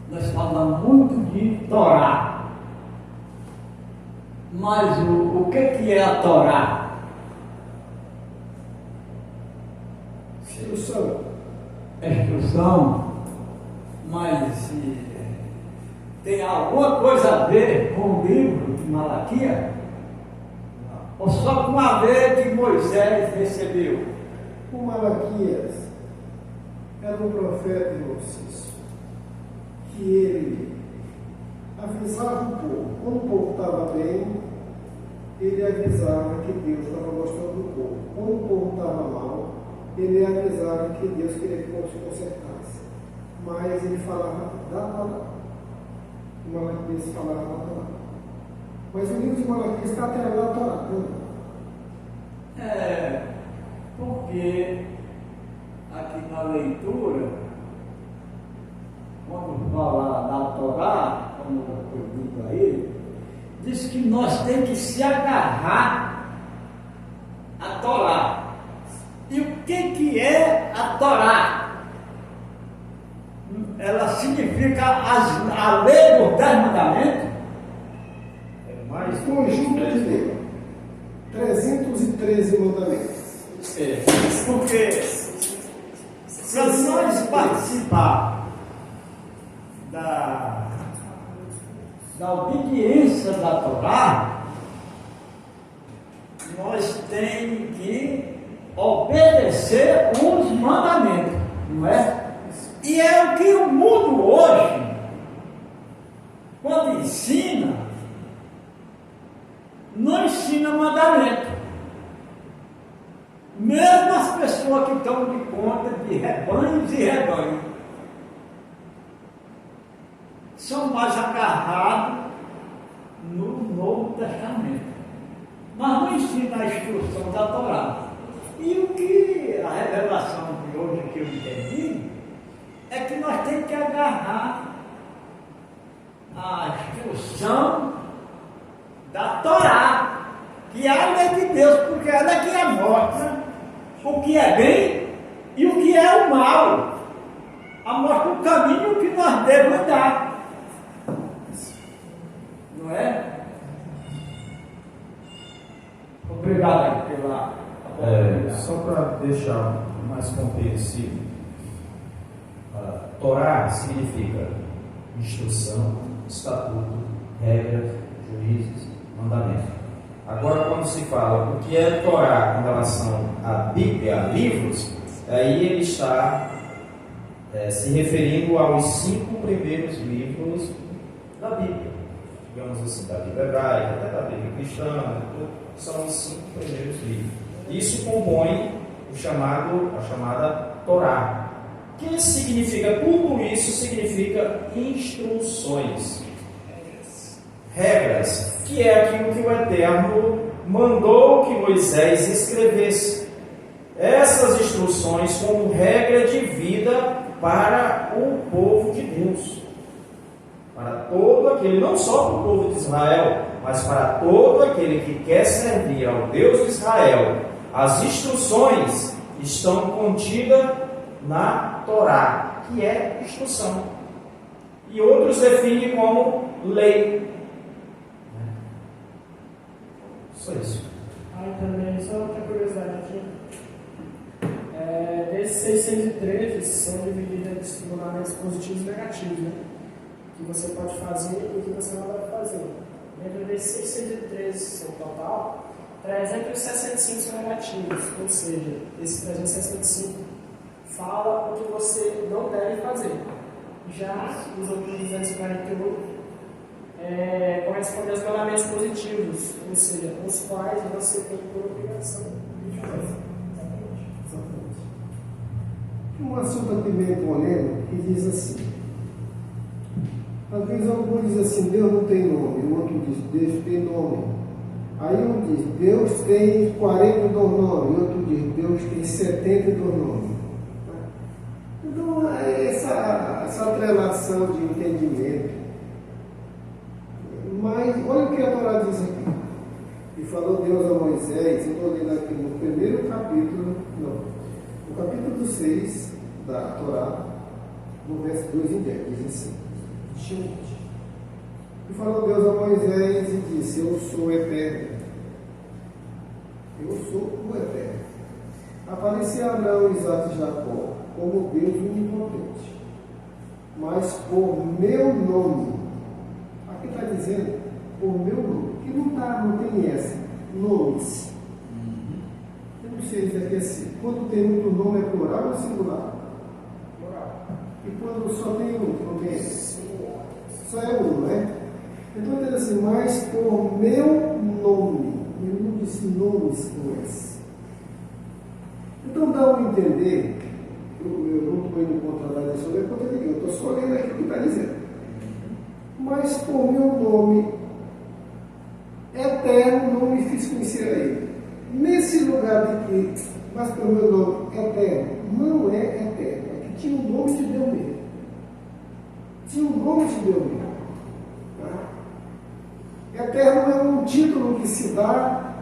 Nós falamos muito de Torá. Mas o que é a Torá? Instrução. Instrução. Mas tem alguma coisa a ver com o livro de Malaquias? Ou só com a lei que Moisés recebeu? O Malaquias era um profeta, irmão Cícero, que ele avisava o povo. Quando o povo estava bem, ele avisava que Deus estava gostando do povo. Quando o povo estava mal, ele avisava que Deus queria que o povo se consertasse. Mas ele falava da palavra. O Malaquias falava da palavra. Mas o livro de Malaquias está atrelado à Torá. Porque aqui na leitura, quando fala da Torá, como foi dito aí, diz que nós temos que se agarrar à Torá. E o que é a Torá? Ela significa a lei dos 10 mandamentos. Mais conjunto de Deus. 313 mandamentos. Porque para nós participar da obediência da Torá, nós temos que obedecer os mandamentos, não é? E é o que o mundo hoje, quando ensina, não ensina mandamento. Mesmo as pessoas que estão de conta de rebanhos e rebanhos são mais agarrados no Novo Testamento, mas não ensina a instrução da Torá. E o que a revelação de hoje que eu entendi é que nós temos que agarrar a instrução da Torá, que é a lei de Deus, porque ela é que mostra o que é bem e o que é o mal. Ela mostra o caminho que nós devemos andar. Não é? Obrigado pela Só para deixar mais compreensível, Torá significa instrução, estatuto, regras, juízes, mandamentos. Agora, quando se fala o que é Torá com relação à Bíblia, a livros, aí ele está se referindo aos 5 primeiros livros da Bíblia, digamos assim, da Bíblia hebraica, até da Bíblia cristã, são os 5 primeiros livros. Isso compõe a chamada Torá. Que significa? Tudo isso significa instruções, regras, que é aquilo que o Eterno mandou que Moisés escrevesse. Essas instruções como regra de vida para o povo de Deus, para todo aquele, não só para o povo de Israel, mas para todo aquele que quer servir ao Deus de Israel. As instruções estão contidas na Torá, que é instrução, e outros definem como lei. Só isso. Aí também, só outra curiosidade aqui. Desses 613 são divididos em mandamentos positivos e negativos, né? Que você pode fazer e que você não deve fazer. Dentro desses 613, seu total, 365 são negativos, ou seja, esses 365 fala o que você não deve fazer. Já os outros 248 correspondem aos mandamentos positivos, ou seja, os quais você tem por obrigação de fazer. Um assunto aqui meio polêmico que diz assim: às vezes alguns dizem assim, Deus não tem nome, o outro diz, Deus tem nome. Aí um diz, Deus tem 42 nomes, o outro diz, Deus tem 72 nomes. Então, essa atrelação de entendimento. Mas olha o que a Torá diz aqui. E falou Deus a Moisés, eu estou lendo aqui no primeiro capítulo, no capítulo 6 da Torá, no verso 2 em 10, diz assim: E falou Deus a Moisés e disse, eu sou eterno. Eu sou o eterno. Apareci a Abraão, Isaque e Jacó como Deus onipotente, mas por meu nome. Aqui está dizendo por meu nome, que não tem essa, nomes. Eu não sei se aqui é assim. Quando tem muito nome é plural ou singular? Plural. E quando só tem um, não tem esse? Só é um, não é? Então diz assim, mas por meu nome. Ele não disse nomes com esse. Então dá a entender, eu não estou indo contra a lei sobre a conta de ninguém, eu estou só lendo aqui o que está dizendo. Mas por meu nome eterno não me fiz conhecer a ele. Nesse lugar de que, mas por meu nome eterno, não é eterno, é que tinha um nome de Deus mesmo. Tinha um nome de Deus mesmo. Tá? Eterno é um título que se dá,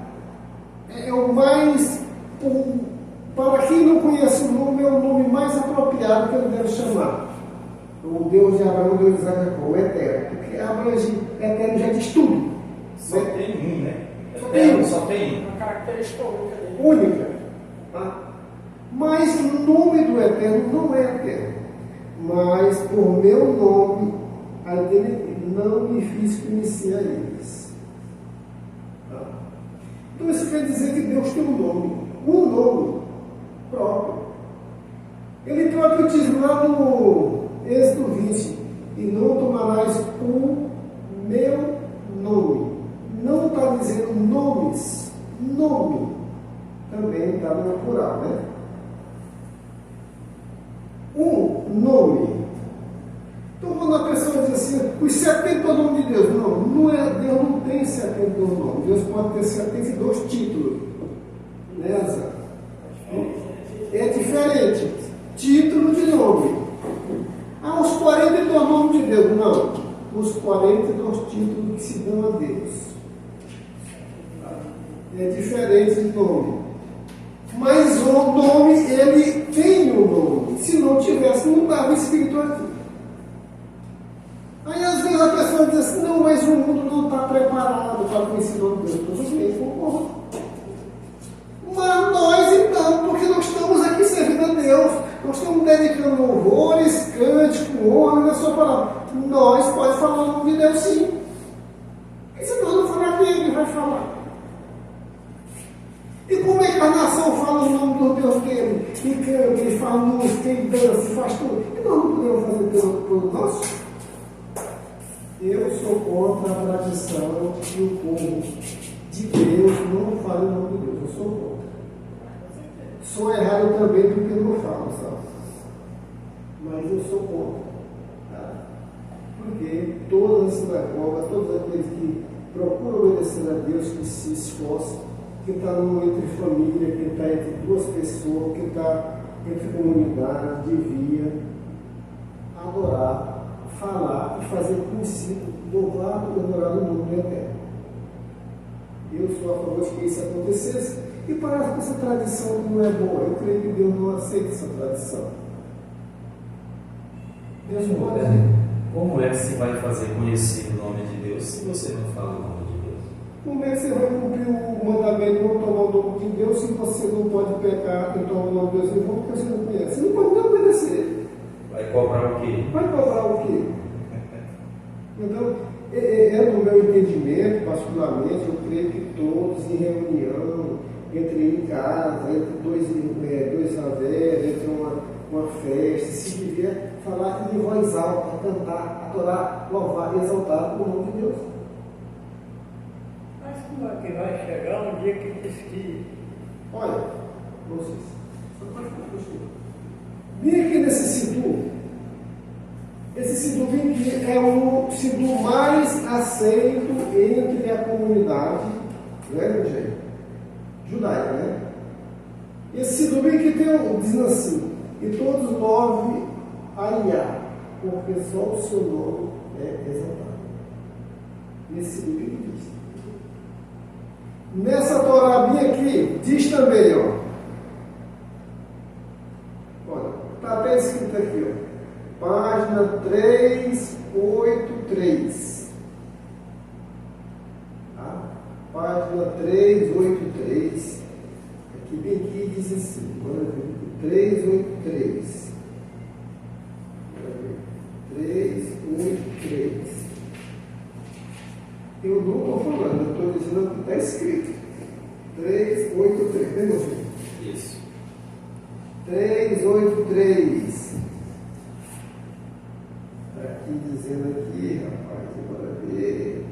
é o mais, para quem não conhece o nome, é o nome mais apropriado que ele deve chamar. O Deus de Abraão, o Deus de Isaac, o eterno, porque abrange, eterno já diz tudo. Só tem um, né? Só tem um. Uma característica única dele. Única. Tá? Mas o nome do eterno não é eterno. Mas por meu nome, aí dele não me fiz conhecer a eles. Tá? Então isso quer dizer que Deus tem um nome próprio. Ele próprio diz lá no Êxodo 20, e não tomarás o meu nome. Não está dizendo nomes. Nome também está no plural, né? Um nome. Então quando a pessoa diz assim, os 70 nomes de Deus, não é, Deus não tem 72 nomes. Deus pode ter 72 títulos. Né, Azar? É diferente. Título de nome. Os 42 nomes de Deus. Não. Os 42 títulos que se dão a Deus. É diferente de nome. Mas o nome, ele tem o nome. Se não tivesse, não estava escrito aqui. Aí às vezes a pessoa diz assim, não, mas o mundo não está preparado para conhecer o nome de Deus. Tudo bem, concordo. Mas nós então, porque nós estamos aqui servindo a Deus, nós estamos dedicando louvores, cântico, honra na sua palavra. Nós podemos falar o nome de Deus sim. E se nós não falar, quem ele vai falar? E como é que a nação fala o nome do Deus dele? E canta, e faz música, e dança, e faz tudo. E nós não podemos fazer pelo nosso? Eu sou contra a tradição que o povo de Deus não fale o nome de Deus. Eu sou contra. Sou errado também porque eu não falo, sabe? Mas eu sou contra. Tá? Porque todas as sinagogas, todos aqueles que procuram obedecer a Deus, que se esforçam, que está entre família, que está entre duas pessoas, que está entre comunidade, devia adorar, falar e fazer conhecido, louvar e adorar o nome do Eterno. Eu sou a favor de que isso acontecesse, e parece que essa tradição não é boa. Eu creio que Deus não aceita essa tradição. Deus pode. Como é que se vai fazer conhecer o nome de Deus se você não fala o nome de Deus? Como é que você vai cumprir o mandamento de não tomar o nome de Deus se você não pode pecar e tomar o nome de Deus em vão porque você não conhece? Você não pode nem obedecer. Vai cobrar o quê? Vai cobrar o quê? Então, no meu entendimento, particularmente, eu creio que todos em reunião, em casa, entre dois haveres, entre uma festa, se vier falar em voz alta, cantar, adorar, louvar, exaltar o nome de Deus. Mas como é que vai chegar um dia que diz que... Olha, vocês, só pode ficar postura. Vem aqui nesse Sidu. Esse Sidu vem aqui é o Sidu mais aceito entre a comunidade, né, meu jeito? Judaica, né? Esse Sidu vem aqui diz assim, e todos louve Ariá, porque só o seu nome é exaltado. Nesse Sidu que diz. Nessa Torabinha aqui, diz também, ó. Olha, está até escrito aqui, ó. Página 383. Tá? Página 383. Aqui bem aqui diz assim, 383. 383. Eu não estou falando, eu estou dizendo o que está escrito. 383, né, meu filho? Isso. 383. Está aqui dizendo aqui, rapaz, bora ver.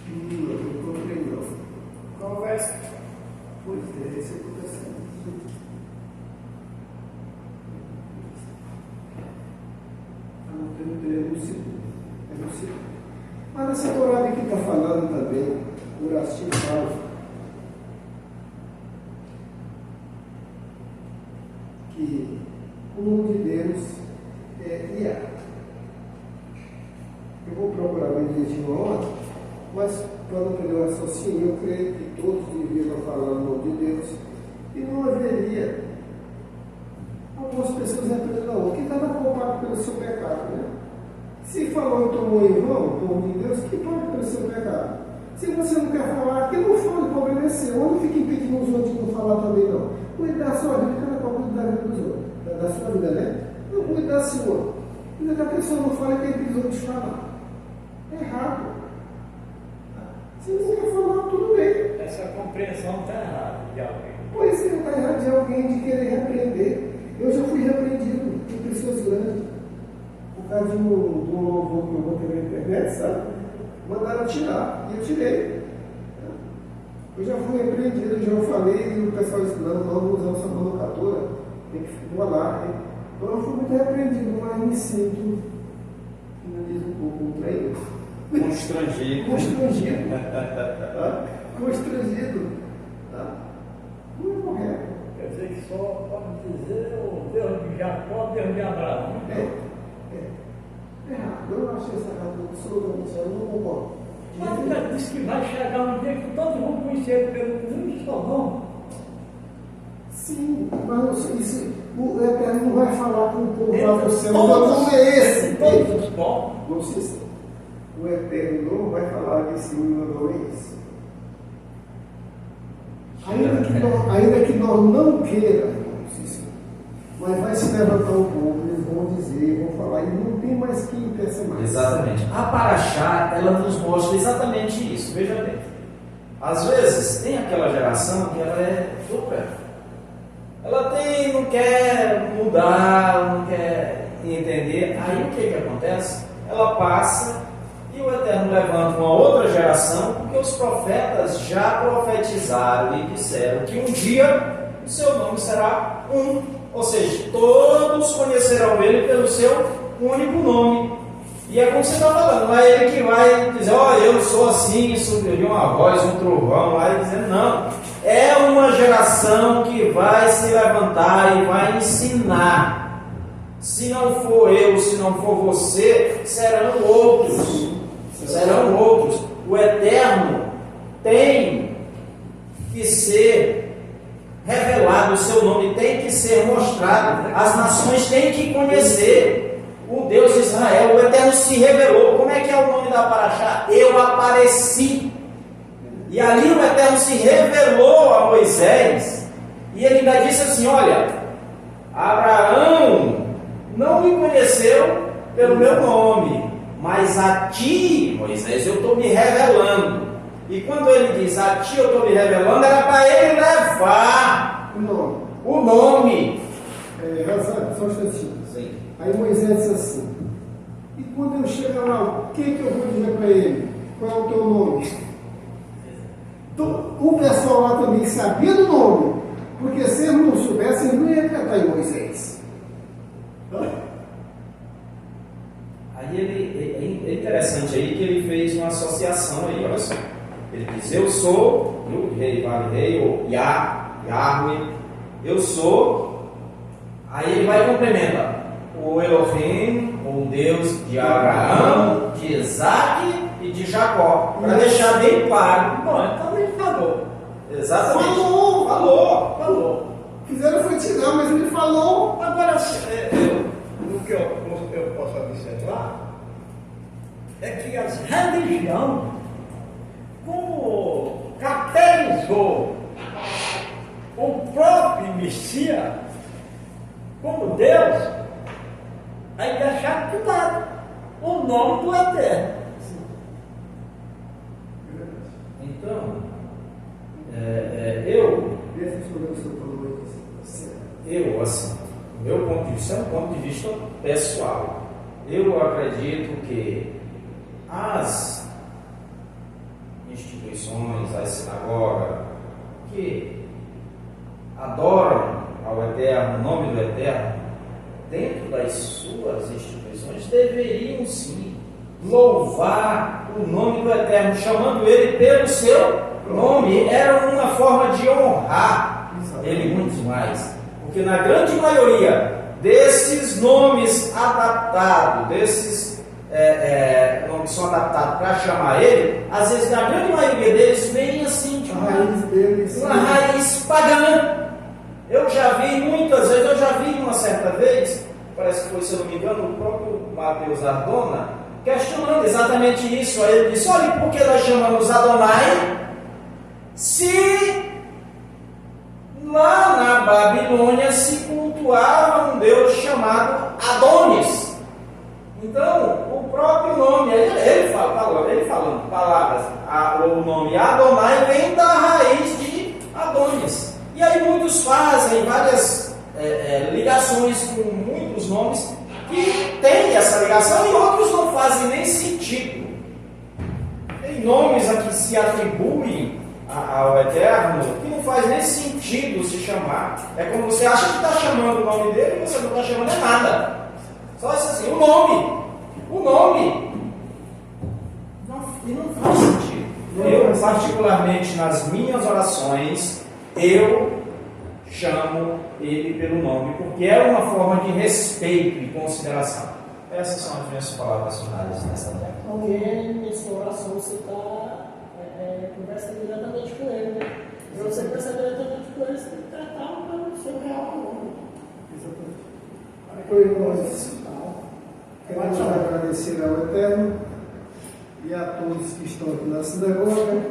Não encontrei não. Qual verso? Pois é, esse aconteceu. É no segundo. Mas essa Torá que está falando também, o Urashi fala que o nome de Deus é Iá. Eu vou procurar bem direitinho uma hora, mas para não perder o raciocínio, eu creio que todos deveriam falar o nome de Deus e não haveria algumas pessoas repreendendo a outra, que cada qual paga pelo seu pecado, né? Se falou e tomou em vão o nome de Deus, que paga pelo seu pecado. Se você não quer falar, que não fale para obedecer. Ou não fique impedindo os outros de não falar também, não. Cuide da sua vida, cada qual cuide da vida dos outros. Da sua vida, né? Não cuide da sua. E que a pessoa não fala, que impede os outros de falar. É errado. Se não quer falar, tudo bem. Essa compreensão está errada de alguém. Pois é, está errado de alguém de querer repreender. Eu já fui repreendido por pessoas grandes. Por causa de um louvor que eu botei na internet, sabe? Mandaram tirar. E eu tirei. Eu já fui repreendido, eu já falei, e o pessoal disse, não vamos usar essa manufatura, tem que voar. Então eu fui muito repreendido, mas me sinto, como diz um pouco, um treino. Constrangido. Constrangido. Tá? Constrangido. Tá? Não é correto. Quer dizer que só pode dizer o Deus de Jacó, Deus de Abraão. Errado. Eu não achei essa errado, absolutamente, eu não concordo. Mas ele disse que vai chegar um dia que todo mundo conhecer pelo seu nome. Sim, mas isso, o Eterno não vai falar com o povo lá do céu. O Todos- nome é esse. Todos os povos. Não sei se o Eterno não vai falar que esse meu nome é esse. Ainda que nós não queiramos, Mas vai se levantar um pouco, eles vão dizer, vão falar, e não tem mais quem peça mais. Exatamente. A Paraxá, ela nos mostra exatamente isso. Veja bem. Às vezes, tem aquela geração que ela é super. Ela não quer mudar, não quer entender. Aí o que acontece? Ela passa e o Eterno levanta uma outra geração, porque os profetas já profetizaram e disseram que um dia o seu nome será um. Ou seja, todos conhecerão ele pelo seu único nome. E é como você está falando, não é ele que vai dizer, eu sou assim, subiu uma voz, um trovão, lá e dizendo, não. É uma geração que vai se levantar e vai ensinar. Se não for eu, se não for você, serão outros. Serão outros. O Eterno tem que ser revelado, o seu nome tem que ser mostrado, as nações têm que conhecer o Deus de Israel. O Eterno se revelou. Como é que é o nome da Paraxá? Eu apareci. E ali o Eterno se revelou a Moisés, e ele ainda disse assim, olha, Abraão não me conheceu pelo meu nome, mas a ti, Moisés, eu estou me revelando. E quando ele diz, a ti eu estou me revelando, era para ele levar o nome. Só um instantinho. Sim. Aí Moisés disse assim, e quando eu chegar lá, o que eu vou dizer para ele? Qual é o teu nome? O pessoal lá também sabia do nome, porque se eles não soubessem, eles não iam acreditar em Moisés. Aí é interessante aí que ele fez uma associação aí, olha só. Ele diz, eu sou, rei, vale rei, ou Yahweh, eu sou. Aí ele vai e complementa, o Elohim, o Deus de Abraão, de Isaac e de Jacó, para deixar bem claro. Bom, então ele falou. Exatamente. Falou. Fizeram foi tirar, mas ele falou. Agora, o que eu posso observar é que as religiões, como caracterizou o próprio Messias como Deus, aí deixaram de lado o nome do Eterno. Então, assim, do meu ponto de vista, é um ponto de vista pessoal. Eu acredito que as instituições, as sinagogas, que adoram ao Eterno, o nome do Eterno, dentro das suas instituições, deveriam sim louvar o nome do Eterno, chamando ele pelo seu nome. Era uma forma de honrar ele muito mais, porque na grande maioria desses nomes adaptados, desses nomes que são adaptados para chamar ele, às vezes na grande maioria deles vem assim de uma raiz pagã. Eu já vi muitas vezes, uma certa vez, parece que foi, se eu não me engano, o próprio Mateus Ardona, questionando exatamente isso. Aí ele disse, olha, por que nós chamamos Adonai se lá na Babilônia se cultuava um Deus chamado Adonis? Então, o próprio nome, ele falando palavras, o nome Adonai vem da raiz de Adonis. E aí muitos fazem várias ligações com muitos nomes que tem essa ligação e outros não fazem nem sentido. Tem nomes a que se atribuem ao Eterno que não faz nem sentido se chamar. É como você acha que está chamando o nome dele e você não está chamando nada. Só isso assim, o nome. Não faz sentido. Eu, particularmente nas minhas orações, eu chamo ele pelo nome, porque é uma forma de respeito e consideração. Essas são as minhas palavras finais nessa terra. Porque em sua oração você está conversando diretamente com ele, né? Para você conversar diretamente com ele, você tem que tratar o seu real nome. Exatamente. Queremos agradecer ao Eterno e a todos que estão aqui na sinagoga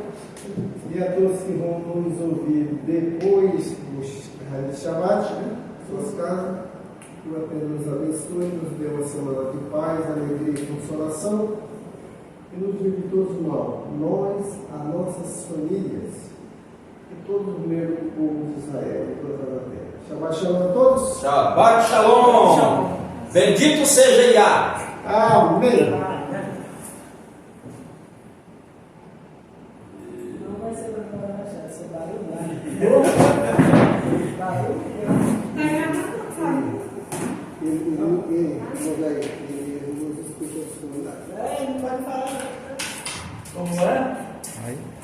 e a todos que vão nos ouvir depois do Shabbat, né? Suas casas. Que o Eterno nos abençoe, nos dê uma semana de paz, alegria e consolação. E nos livre de todos o mal, nós, as nossas famílias e todos os membros do povo de Israel e toda a terra. Shabbat shalom a todos. Shabbat Shalom. Bendito seja Yah. Amém. Não vai ser para falar, vai ser barulho. Ele nos escuta. Não pode falar. Como é? Aí.